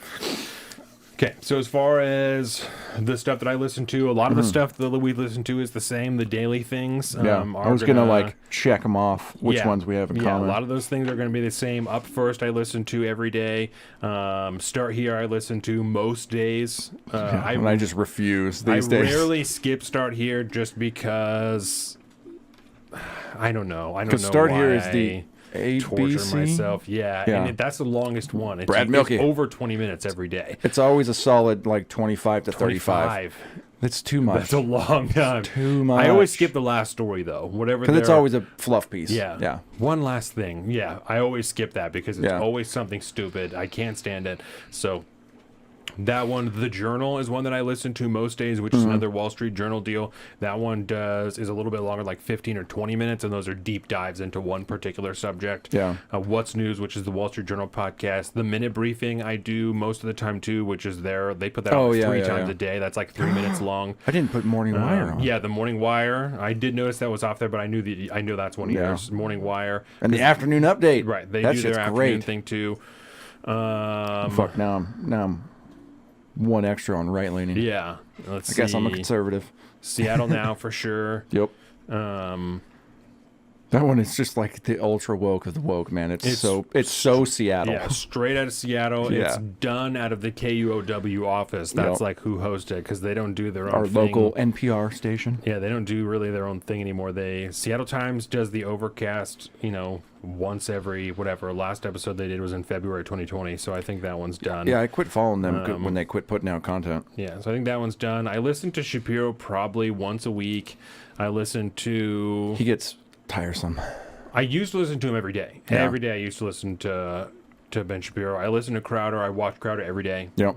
Okay, so as far as the stuff that I listen to, a lot of the stuff that we listen to is the same, the daily things. Yeah, I was going to check them off, which ones we have in common. Yeah, a lot of those things are going to be the same. Up First, I listen to every day. Start Here, I listen to most days. I just refuse these days. I rarely skip Start Here just because, I don't know. I don't know why. Start Here is the torture myself. Yeah. And that's the longest one. It's over 20 minutes every day. It's always a solid 25 to 35. That's too much. That's a long time. Too much. I always skip the last story though. Because it's always a fluff piece. Yeah. One last thing. Yeah. I always skip that because it's always something stupid. I can't stand it. So that one, The Journal, is one that I listen to most days, which is another Wall Street Journal deal. That one is a little bit longer, 15 or 20 minutes, and those are deep dives into one particular subject. Yeah. What's News, which is the Wall Street Journal podcast. The Minute Briefing I do most of the time too, which is they put that out 3 times a day. That's 3 minutes long. I didn't put Morning Wire on. Yeah, the Morning Wire. I did notice that was off there, but I know that's one of yours. Morning Wire. And the Afternoon Update. Right. They do their afternoon thing too. Fuck, now I'm one extra on right leaning. Yeah. I guess I'm a conservative. Seattle Now for sure. Yep. That one is just the ultra woke of the woke, man. It's so Seattle. Yeah, straight out of Seattle. Yeah. It's done out of the KUOW office. That's who hosts it, because they don't do their own thing. Our local NPR station. Yeah, they don't do really their own thing anymore. Seattle Times does the Overcast, once every whatever. Last episode they did was in February 2020, so I think that one's done. Yeah, I quit following them when they quit putting out content. Yeah, so I think that one's done. I listen to Shapiro probably once a week. I listen to... He gets tiresome. I used to listen to him every day. Yeah. Every day I used to listen to Ben Shapiro. I listen to Crowder. I watch Crowder every day. Yep.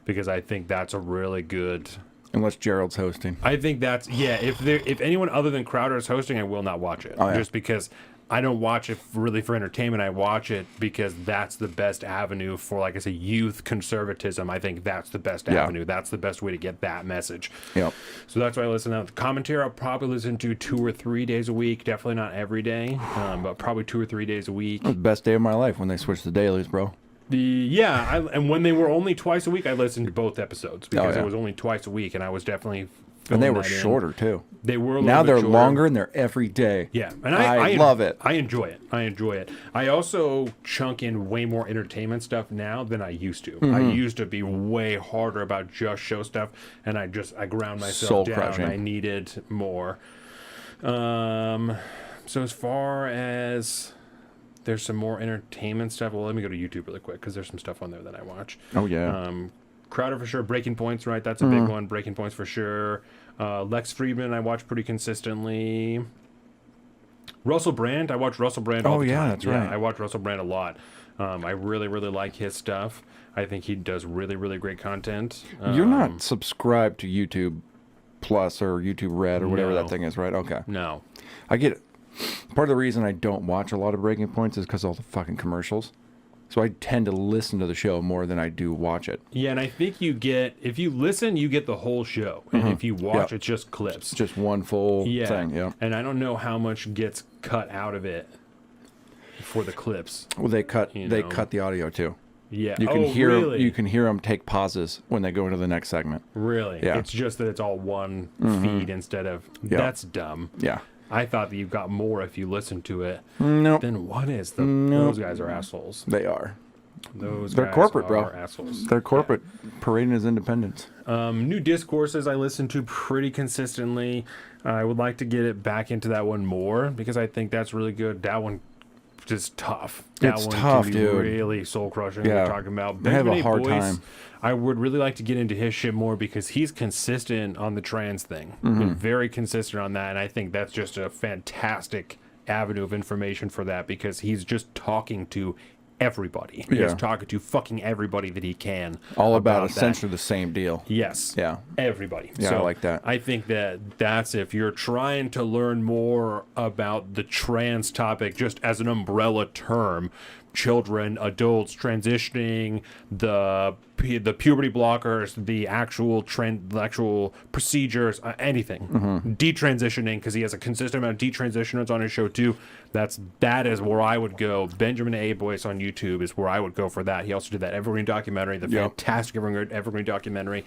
Because I think that's a really good Unless Gerald's hosting. I think that's if anyone other than Crowder is hosting, I will not watch it. Oh, yeah. Just because I don't watch it really for entertainment. I watch it because that's the best avenue for, like I say, youth conservatism. I think that's the best avenue. That's the best way to get that message. Yep. So that's why I listen to the commentary. I'll probably listen to 2 or 3 days a week. Definitely not every day, but probably 2 or 3 days a week. It was the best day of my life when they switched to dailies, bro. And when they were only twice a week, I listened to both episodes because yeah. it was only twice a week, and I was definitely. And they were shorter too. They were a little now bit they're shorter. longer and they're every day. Yeah, and I love it. I enjoy it. I also chunk in way more entertainment stuff now than I used to. Mm-hmm. I used to be way harder about just show stuff, and I ground myself Soul down. crushing. I needed more. So as far as there's some more entertainment stuff. Well, let me go to YouTube really quick because there's some stuff on there that I watch. Oh yeah. Crowder for sure. Breaking Points, right? That's a big one. Breaking Points for sure. Lex Friedman, I watch pretty consistently. Russell Brand, I watch Russell Brand all the time. That's right. I watch Russell Brand a lot. I really, really like his stuff. I think he does really, really great content. You're not subscribed to YouTube Plus or YouTube Red or whatever that thing is, right? Okay. No. I get it. Part of the reason I don't watch a lot of Breaking Points is because of all the fucking commercials. So I tend to listen to the show more than I do watch it. Yeah, and I think if you listen, you get the whole show. And if you watch, it's just clips. It's just one full thing, yeah. And I don't know how much gets cut out of it for the clips. Well, they cut the audio too. Yeah. You can really? You can hear them take pauses when they go into the next segment. Really? Yeah. It's just that it's all one feed instead of that's dumb. Yeah. I thought that you got more if you listened to it. Nope. Then what is those guys are assholes. They are. They're corporate, are bro. Assholes. They're corporate, parading as independents. New Discourses I listen to pretty consistently. I would like to get it back into that one more because I think that's really good. That one just tough. That It's one tough, can be dude. really soul crushing. Yeah. We're talking about I have Benjamin a hard Boyce, time. I would really like to get into his shit more because he's consistent on the trans thing. Mm-hmm. He's very consistent on that, and I think that's just a fantastic avenue of information for that because he's just talking to everybody. He's Yeah. talking to fucking everybody that he can. All about that. essentially the same deal. Yes. Yeah. Everybody. Yeah, so I like that. I think that's if you're trying to learn more about the trans topic just as an umbrella term, children, adults, transitioning, the puberty blockers, the actual procedures, anything. Detransitioning, because he has a consistent amount of detransitioners on his show too. That is where I would go. Benjamin A. Boyce on YouTube is where I would go for that. He also did that Evergreen documentary, the fantastic Evergreen documentary.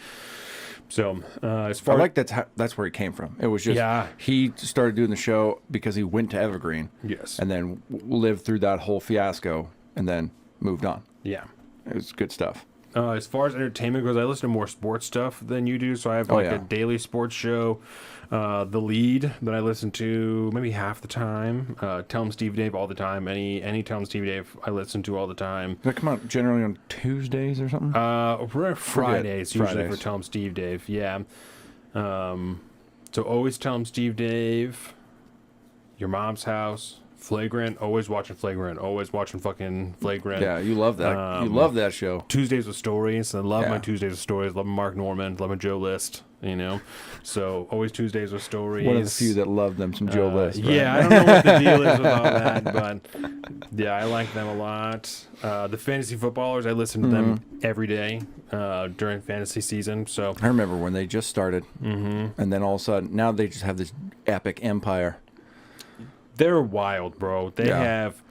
So as far I like that's where he came from. It was just he started doing the show because he went to Evergreen. Yes. And then lived through that whole fiasco and then moved on. Yeah. It was good stuff. As far as entertainment goes, I listen to more sports stuff than you do. So I have a daily sports show, The Lead, that I listen to maybe half the time. Tell 'em Steve Dave all the time. Any Tell 'em Steve Dave I listen to all the time. Does that come out generally on Tuesdays or something? We're Fridays usually Fridays. for Tell 'em Steve Dave. Yeah. So always Tell 'em Steve Dave. Your Mom's House. Flagrant, always watching Flagrant, always watching fucking Flagrant. Yeah, you love that. You love that show. Tuesdays with Stories. I love my Tuesdays with Stories. Love Mark Norman. Love my Joe List. So always Tuesdays with Stories. One of the few that love them, some Joe List. Right? Yeah, I don't know what the deal is with all that, but yeah, I like them a lot. The Fantasy Footballers, I listen to them every day during fantasy season. So I remember when they just started, and then all of a sudden, now they just have this epic empire. they're wild, bro. They Yeah. have,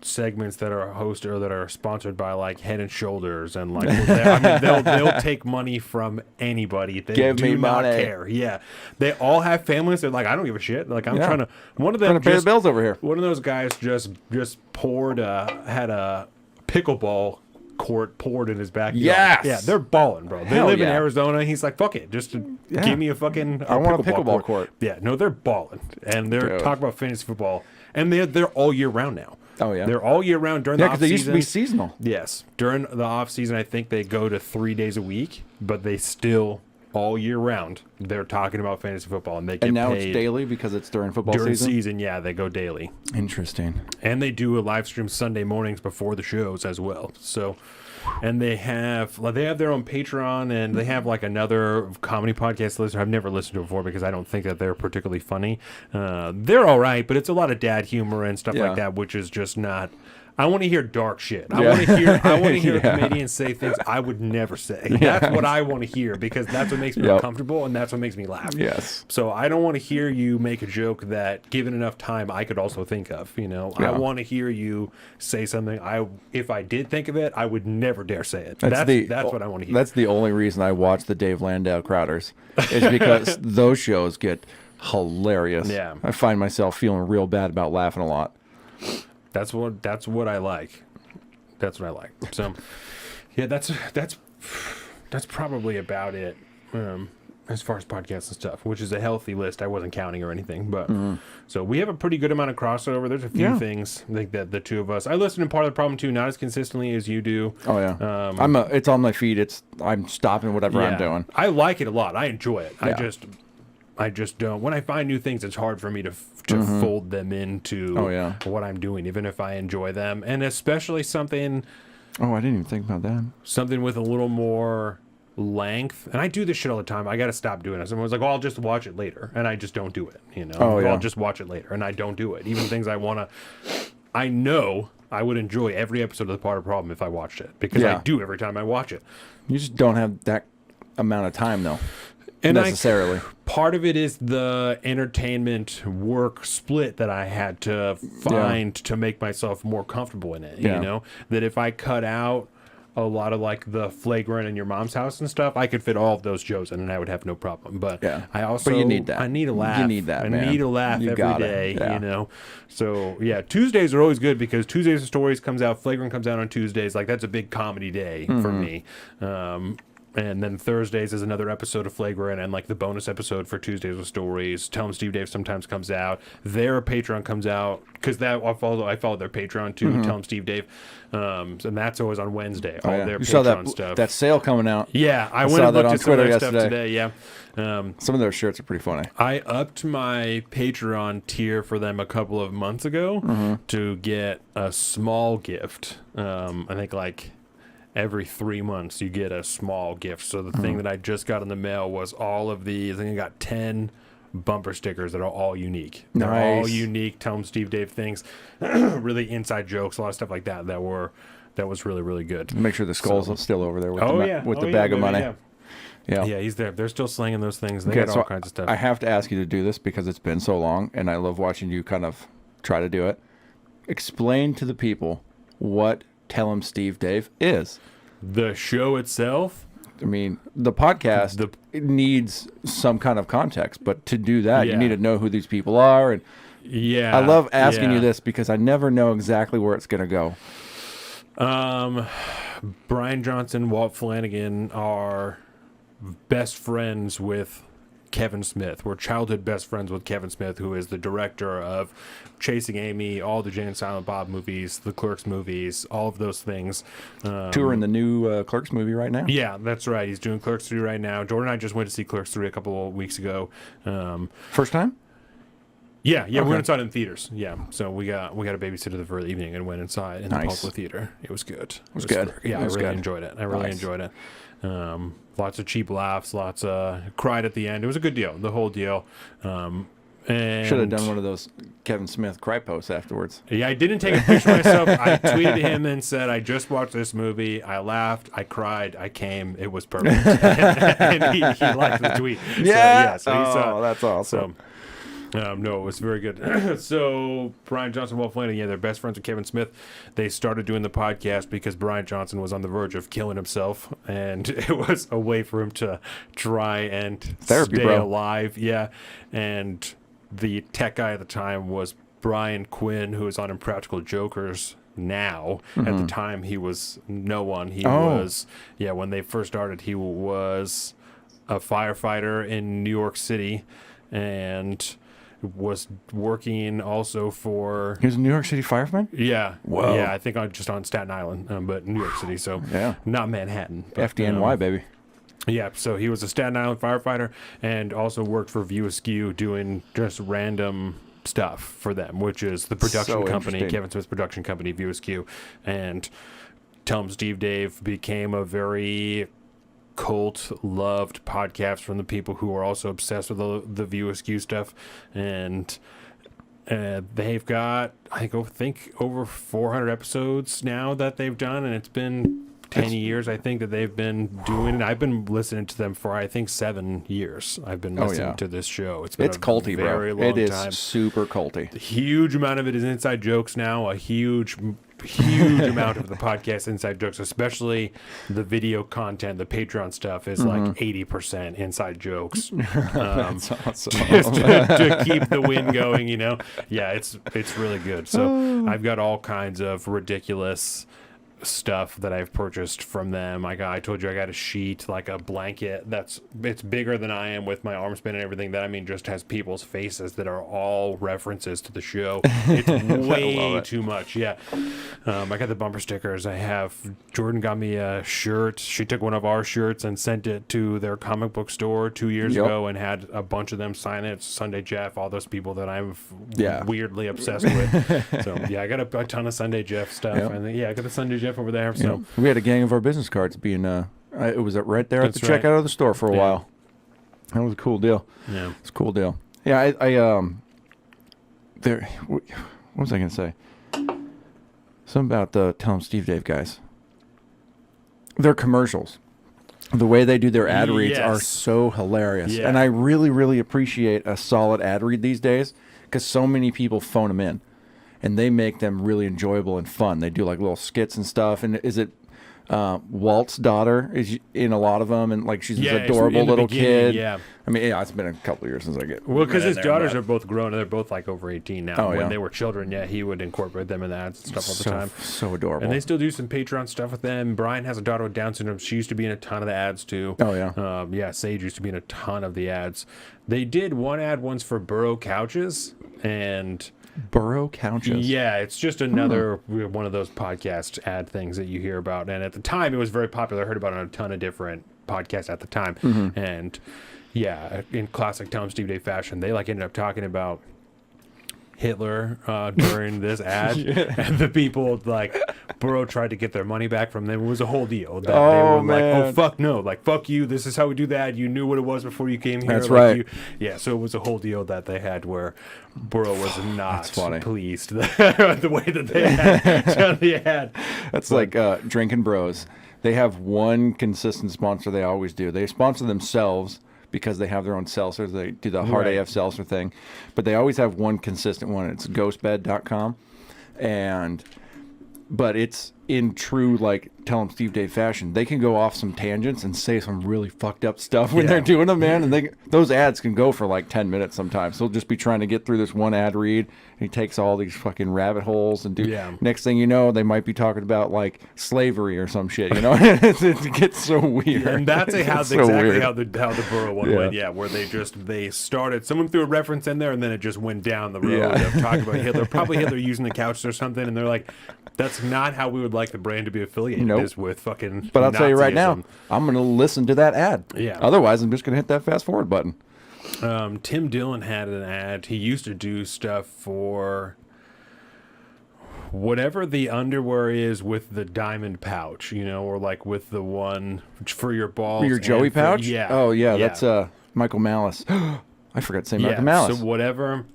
segments that are hosted or that are sponsored by like Head and Shoulders and like they'll take money from anybody. They Give do me not money. care. Yeah, they all have families. They're like, I don't give a shit. Like I'm Yeah. trying to. One of them Trying to pay the bills over here. One of those guys just had a pickleball court poured in his backyard. Yes! Yeah, they're balling, bro. They Hell live in yeah. Arizona. He's like, fuck it, just give me a fucking. I want a pickleball court. Yeah, no, they're balling, and they're Dude. talking about fantasy football, and they're all year round now. Oh, yeah? They're all year round during Yeah, the off because they season. used to be seasonal. Yes, during the off season, I think they go to 3 days a week, but they still all year round. They're talking about fantasy football, and they get And now paid it's daily because it's during football during season? Yeah, they go daily. Interesting. And they do a live stream Sunday mornings before the shows as well. So, and they have their own Patreon, and they have like another comedy podcast listener I've never listened to before because I don't think that they're particularly funny. They're all right, but it's a lot of dad humor and stuff like that, which is just not. I want to hear dark shit. I want to hear a comedian say things I would never say. That's what I want to hear because that's what makes me uncomfortable and that's what makes me laugh. Yes. So I don't want to hear you make a joke that, given enough time, I could also think of. I want to hear you say something. If I did think of it, I would never dare say it. That's what I want to hear. That's the only reason I watch the Dave Landau Crowders, is because those shows get hilarious. Yeah. I find myself feeling real bad about laughing a lot. That's what I like. That's what I like. So, yeah, that's probably about it as far as podcasts and stuff, which is a healthy list. I wasn't counting or anything, but so we have a pretty good amount of crossover. There's a few things I think that the two of us. I listen to Part of the Problem too, not as consistently as you do. Oh yeah, it's on my feed. I'm stopping whatever I'm doing. I like it a lot. I enjoy it. Yeah. I just don't. When I find new things, it's hard for me to fold them into what I'm doing, even if I enjoy them. And especially something... Oh, I didn't even think about that. Something with a little more length. And I do this shit all the time. I got to stop doing it. Someone's like, I'll just watch it later. And I just don't do it, I'll just watch it later. And I don't do it. Even things I want to... I know I would enjoy every episode of The Part of the Problem if I watched it. Because I do every time I watch it. You just don't have that amount of time, though. And necessarily. Part of it is the entertainment work split that I had to find to make myself more comfortable in it. That if I cut out a lot of like the Flagrant and Your Mom's House and stuff, I could fit all of those shows in and I would have no problem. But I also you need that. I need a laugh. You need that. I man. need a laugh you every day. So Tuesdays are always good because Tuesdays of Stories comes out, Flagrant comes out on Tuesdays. Like that's a big comedy day for me. And then Thursdays is another episode of Flagrant, and like the bonus episode for Tuesdays with Stories. Tell 'em Steve Dave sometimes comes out. Their Patreon comes out because I follow their Patreon too. Tell 'em Steve Dave, and that's always on Wednesday. All their you Patreon saw stuff. That sale coming out. Yeah, I went saw and that looked on at some of Twitter their stuff yesterday. today. Yeah. Some of their shirts are pretty funny. I upped my Patreon tier for them a couple of months ago to get a small gift. I think like every 3 months you get a small gift. So the thing that I just got in the mail was all of these. I think I got 10 bumper stickers that are all unique. They're all unique. Tell 'em Steve Dave things. Really inside jokes, a lot of stuff like that that was really, really good. Make sure the skull's still over there with the bag baby, of money. Yeah, he's there. They're still slinging those things. They got all kinds of stuff. I have to ask you to do this because it's been so long, and I love watching you kind of try to do it. Explain to the people what Tell 'em Steve Dave is. The show itself? I mean, the podcast it needs some kind of context, but to do that, you need to know who these people are. And I love asking you this because I never know exactly where it's going to go. Brian Johnson, Walt Flanagan are best friends with Kevin Smith. We're childhood best friends with Kevin Smith, who is the director of Chasing Amy, all the Jay and Silent Bob movies, the Clerks movies, all of those things. Touring the new Clerks movie right now? Yeah, that's right. He's doing Clerks 3 right now. Jordan and I just went to see Clerks 3 a couple of weeks ago. First time? Yeah, we went inside in theaters. Yeah, so we got a babysitter for the evening and went inside in the Pulpwood Theater. It was good. It was good. Yeah, I really enjoyed it. I really enjoyed it. Lots of cheap laughs, lots of cried at the end. It was a good deal, the whole deal. And should have done one of those Kevin Smith cry posts afterwards. Yeah, I didn't take a picture of myself. I tweeted him and said, I just watched this movie. I laughed. I cried. I came. It was perfect. And he liked the tweet. Yeah. So he saw it. That's awesome. No, it was very good. So Brian Johnson, Walt Flanagan, they're best friends with Kevin Smith. They started doing the podcast because Brian Johnson was on the verge of killing himself, and it was a way for him to try and stay alive. Yeah, and the tech guy at the time was Brian Quinn, who is on Impractical Jokers now. At the time, he was no one. He was, when they first started, he was a firefighter in New York City, and was working also for... He was a New York City fireman? Yeah. Whoa. Yeah, I think just on Staten Island, but New York City, so not Manhattan. But, FDNY, baby. Yeah, so he was a Staten Island firefighter and also worked for View Askew doing just random stuff for them, which is the production So company, interesting. Kevin Smith's production company, View Askew. And Tell 'em Steve Dave became a very cult-loved podcast from the people who are also obsessed with the View Askew stuff. And they've got, I think, over 400 episodes now that they've done, and it's been 10 years, I think, that they've been doing it. I've been listening to them for, I think, 7 years. I've been listening to this show. It's been culty, very bro. long It is time. super culty. A huge amount of it is inside jokes now. A huge amount of the podcast inside jokes, especially the video content, the Patreon stuff is like 80% inside jokes. That's awesome. Just to keep the wind going, you know. Yeah, it's really good. So I've got all kinds of ridiculous stuff that I've purchased from them. I told you I got a sheet, like a blanket it's bigger than I am with my arm span and everything, that just has people's faces that are all references to the show. It's way too much. Yeah. I got the bumper stickers. I have Jordan got me a shirt. She took one of our shirts and sent it to their comic book store 2 years ago and had a bunch of them sign it. Sunday Jeff, all those people that I'm weirdly obsessed with. So yeah, I got a ton of Sunday Jeff stuff. And I got the Sunday Jeff over there. So we had a gang of our business cards being it was right there at the That's right. checkout of the store for a while. That was a cool deal. Yeah, it's a cool deal. Yeah, I there. What was I gonna say? Something about the Tell 'em Steve Dave guys. Their commercials, the way they do their ad reads are so hilarious, and I really, really appreciate a solid ad read these days because so many people phone them in. And they make them really enjoyable and fun. They do like little skits and stuff. And is it Walt's daughter is in a lot of them? And like she's this adorable little kid. Yeah. I mean, it's been a couple of years since I get. Well, because his daughters are both grown and they're both like over 18 now. Oh, when they were children, he would incorporate them in the ads and stuff all the time. So adorable. And they still do some Patreon stuff with them. Brian has a daughter with Down syndrome. She used to be in a ton of the ads too. Oh yeah. Sage used to be in a ton of the ads. They did one ad once for Burrow couches and. Burrow couches. Yeah, it's just another one of those podcast ad things that you hear about. And at the time, it was very popular. I heard about it on a ton of different podcasts at the time. And yeah, in classic Tell 'em Steve Dave fashion, they ended up talking about Hitler during this ad, and the people Burrow tried to get their money back from them. It was a whole deal. They were like, "Oh fuck no! Fuck you! This is how we do that. You knew what it was before you came here." That's right. So it was a whole deal that they had where Burrow was not pleased the way that they had done the ad. That's like Drinking Bros. They have one consistent sponsor. They always do. They sponsor themselves because they have their own seltzers. They do the Hard AF seltzer thing. But they always have one consistent one. It's ghostbed.com. But it's in true, Tell 'em Steve Dave fashion. They can go off some tangents and say some really fucked up stuff when they're doing them, man. And those ads can go for 10 minutes sometimes. They'll just be trying to get through this one ad read. And he takes all these fucking rabbit holes and next thing you know, they might be talking about slavery or some shit, you know? It gets so weird. And that's how the Burrow one went, where they started, someone threw a reference in there and then it just went down the road of talking about Hitler, probably Hitler using the couch or something, and they're like, that's not how we would like the brand to be affiliated is with fucking But I'll tell you right now, Nazism. I'm going to listen to that ad. Yeah. Otherwise, I'm just going to hit that fast forward button. Tim Dillon had an ad. He used to do stuff for whatever the underwear is with the diamond pouch, or with the one for your balls. Your Joey pouch? Yeah. Oh, yeah. That's Michael Malice. I forgot to say Michael Malice. So whatever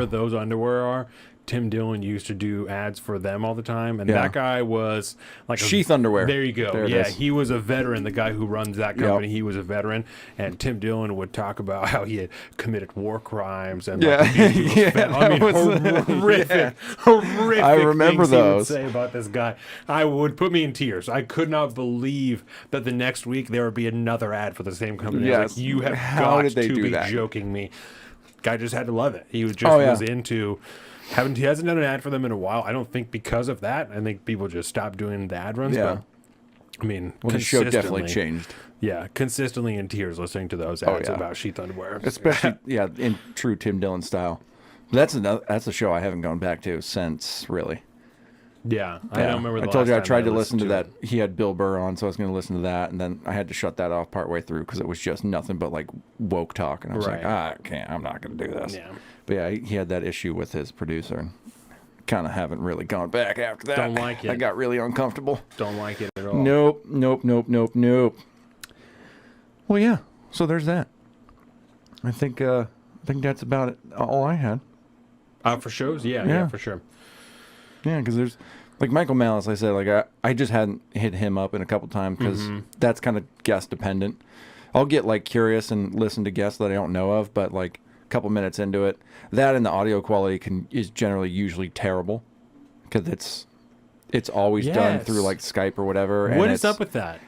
those underwear are, Tim Dillon used to do ads for them all the time, and that guy was like Sheath underwear. There you go. There he was a veteran. The guy who runs that company, he was a veteran, and Tim Dillon would talk about how he had committed war crimes and horrific. I remember things those. He would say about this guy. I would put me in tears. I could not believe that the next week there would be another ad for the same company. I was like, you have got to be joking me. Guy just had to love it. He was was into. He hasn't done an ad for them in a while. I don't think because of that. I think people just stopped doing the ad runs. Yeah. But, I mean, the show definitely changed. Yeah, consistently in tears listening to those ads about sheath underwear. Especially, in true Tim Dillon style. That's a show I haven't gone back to since, really. Yeah, I don't remember. I told you I tried to listen to that. He had Bill Burr on, so I was going to listen to that, and then I had to shut that off partway through because it was just nothing but like woke talk, and I was like, I can't. I'm not going to do this. Yeah. But yeah, he had that issue with his producer, and kind of haven't really gone back after that. Don't like it. I got really uncomfortable. Don't like it at all. Nope. Well, yeah. So there's that. I think that's about it. All I had. For shows, yeah, for sure. Yeah, because there's like Michael Malice. I said like I just hadn't hit him up in a couple times because that's kind of guest dependent. I'll get like curious and listen to guests that I don't know of, but like a couple minutes into it, that and the audio quality is generally usually terrible because it's always done through like Skype or whatever. What is up with that?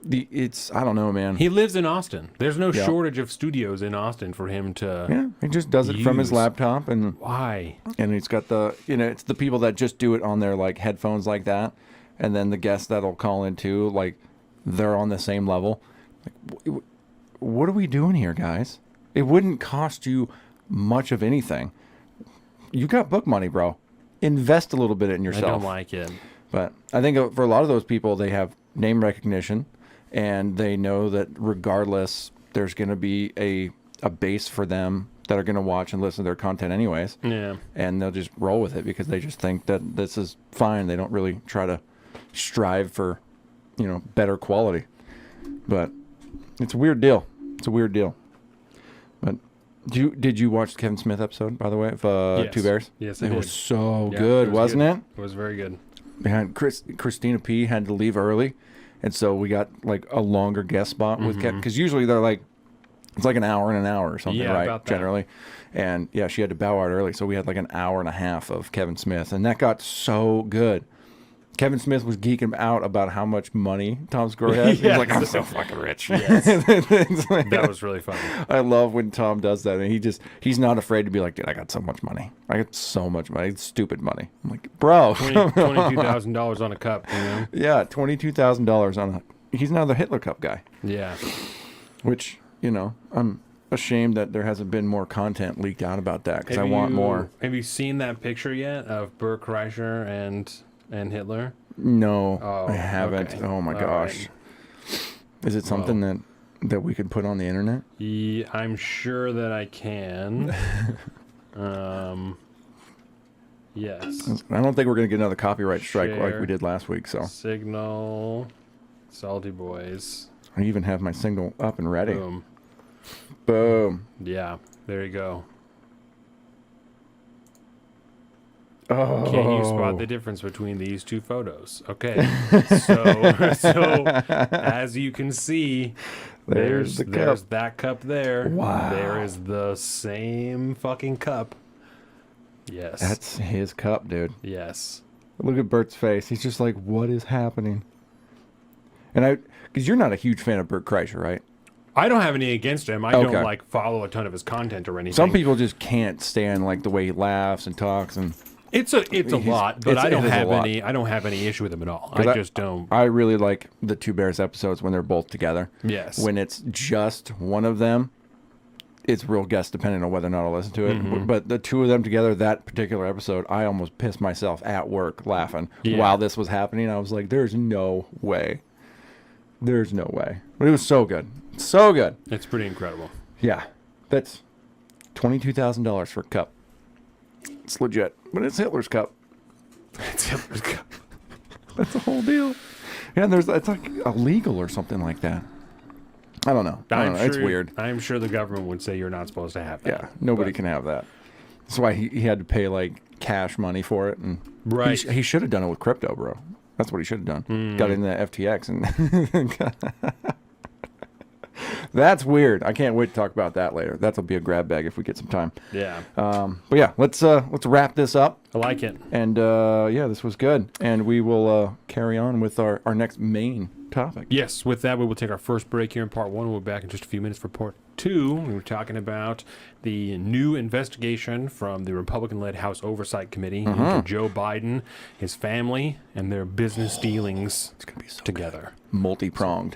I don't know, man. He lives in Austin. There's no shortage of studios in Austin for him to. Yeah, he just does it from his laptop, and why? And he's got it's the people that just do it on their like headphones like that, and then the guests that'll call in too, like they're on the same level. Like, what are we doing here, guys? It wouldn't cost you much of anything. You got book money, bro. Invest a little bit in yourself. I don't like it. But I think for a lot of those people, they have name recognition, and they know that regardless, there's going to be a base for them that are going to watch and listen to their content anyways. Yeah. And they'll just roll with it because they just think that this is fine. They don't really try to strive for, better quality. But it's a weird deal. But did you watch the Kevin Smith episode, by the way, of yes. Two Bears? Yes, I It did. was so good, wasn't it? It was very good. Behind Christina P. had to leave early, and so we got like a longer guest spot with Kevin, because usually they're like, it's like an hour and an hour or something, right? About that. Generally. And yeah, she had to bow out early, so we had like an hour and a half of Kevin Smith, and that got so good. Kevin Smith was geeking out about how much money Tom Segura has. He's like, I'm so fucking rich. Yes. Like, That was really funny. I love when Tom does that, and he's not afraid to be like, dude, I got so much money. I got so much money. It's stupid money. I'm like, bro. $22,000 on a cup, Yeah, $22,000 on he's now the Hitler Cup guy. Yeah. Which, I'm ashamed that there hasn't been more content leaked out about that, because I want more. Have you seen that picture yet of Bert Kreischer and Hitler? No, I haven't. Okay. Oh my gosh. Right. Is it something that we could put on the internet? Yeah, I'm sure that I can. Yes. I don't think we're going to get another copyright strike like Share. we did last week, so. Signal. Salty Boys. I even have my signal up and ready. Boom. Boom. Yeah, there you go. Oh. Can you spot the difference between these two photos? Okay. So as you can see, there's that cup there. Wow. There is the same fucking cup. Yes. That's his cup, dude. Yes. Look at Bert's face. He's just like, what is happening? And because you're not a huge fan of Bert Kreischer, right? I don't have any against him. I don't like follow a ton of his content or anything. Some people just can't stand like the way he laughs and talks, and it's a lot, but I don't have any issue with him at all. I just don't. I really like the Two Bears episodes when they're both together. Yes. When it's just one of them, it's real guest dependent on whether or not I'll listen to it. But the two of them together, that particular episode, I almost pissed myself at work laughing while this was happening. I was like, there's no way. There's no way. But it was so good. So good. It's pretty incredible. Yeah. That's $22,000 for a cup. It's legit. But it's Hitler's cup. It's Hitler's cup. That's the whole deal. Yeah, and it's like illegal or something like that. I don't know. It's weird. I'm sure the government would say you're not supposed to have that. Yeah, nobody can have that. That's why he had to pay like cash money for it, and right. He should have done it with crypto, bro. That's what he should have done. Got into that FTX, and that's weird. I can't wait to talk about that later. That'll be a grab bag if we get some time. Yeah. But yeah, let's wrap this up. I like it. And yeah, this was good, and we will carry on with our next main topic. Yes, with that, we will take our first break here in part one. We'll be back in just a few minutes for part two. We were talking about the new investigation from the Republican-led House Oversight Committee into Joe Biden, his family, and their business dealings It's gonna be so together. good. Multi-pronged.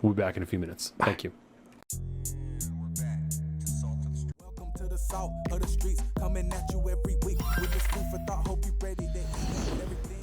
We'll be back in a few minutes. Thank you. Welcome to the salt of the streets, coming at you every week with this food for thought. Hope you ready to eat everything.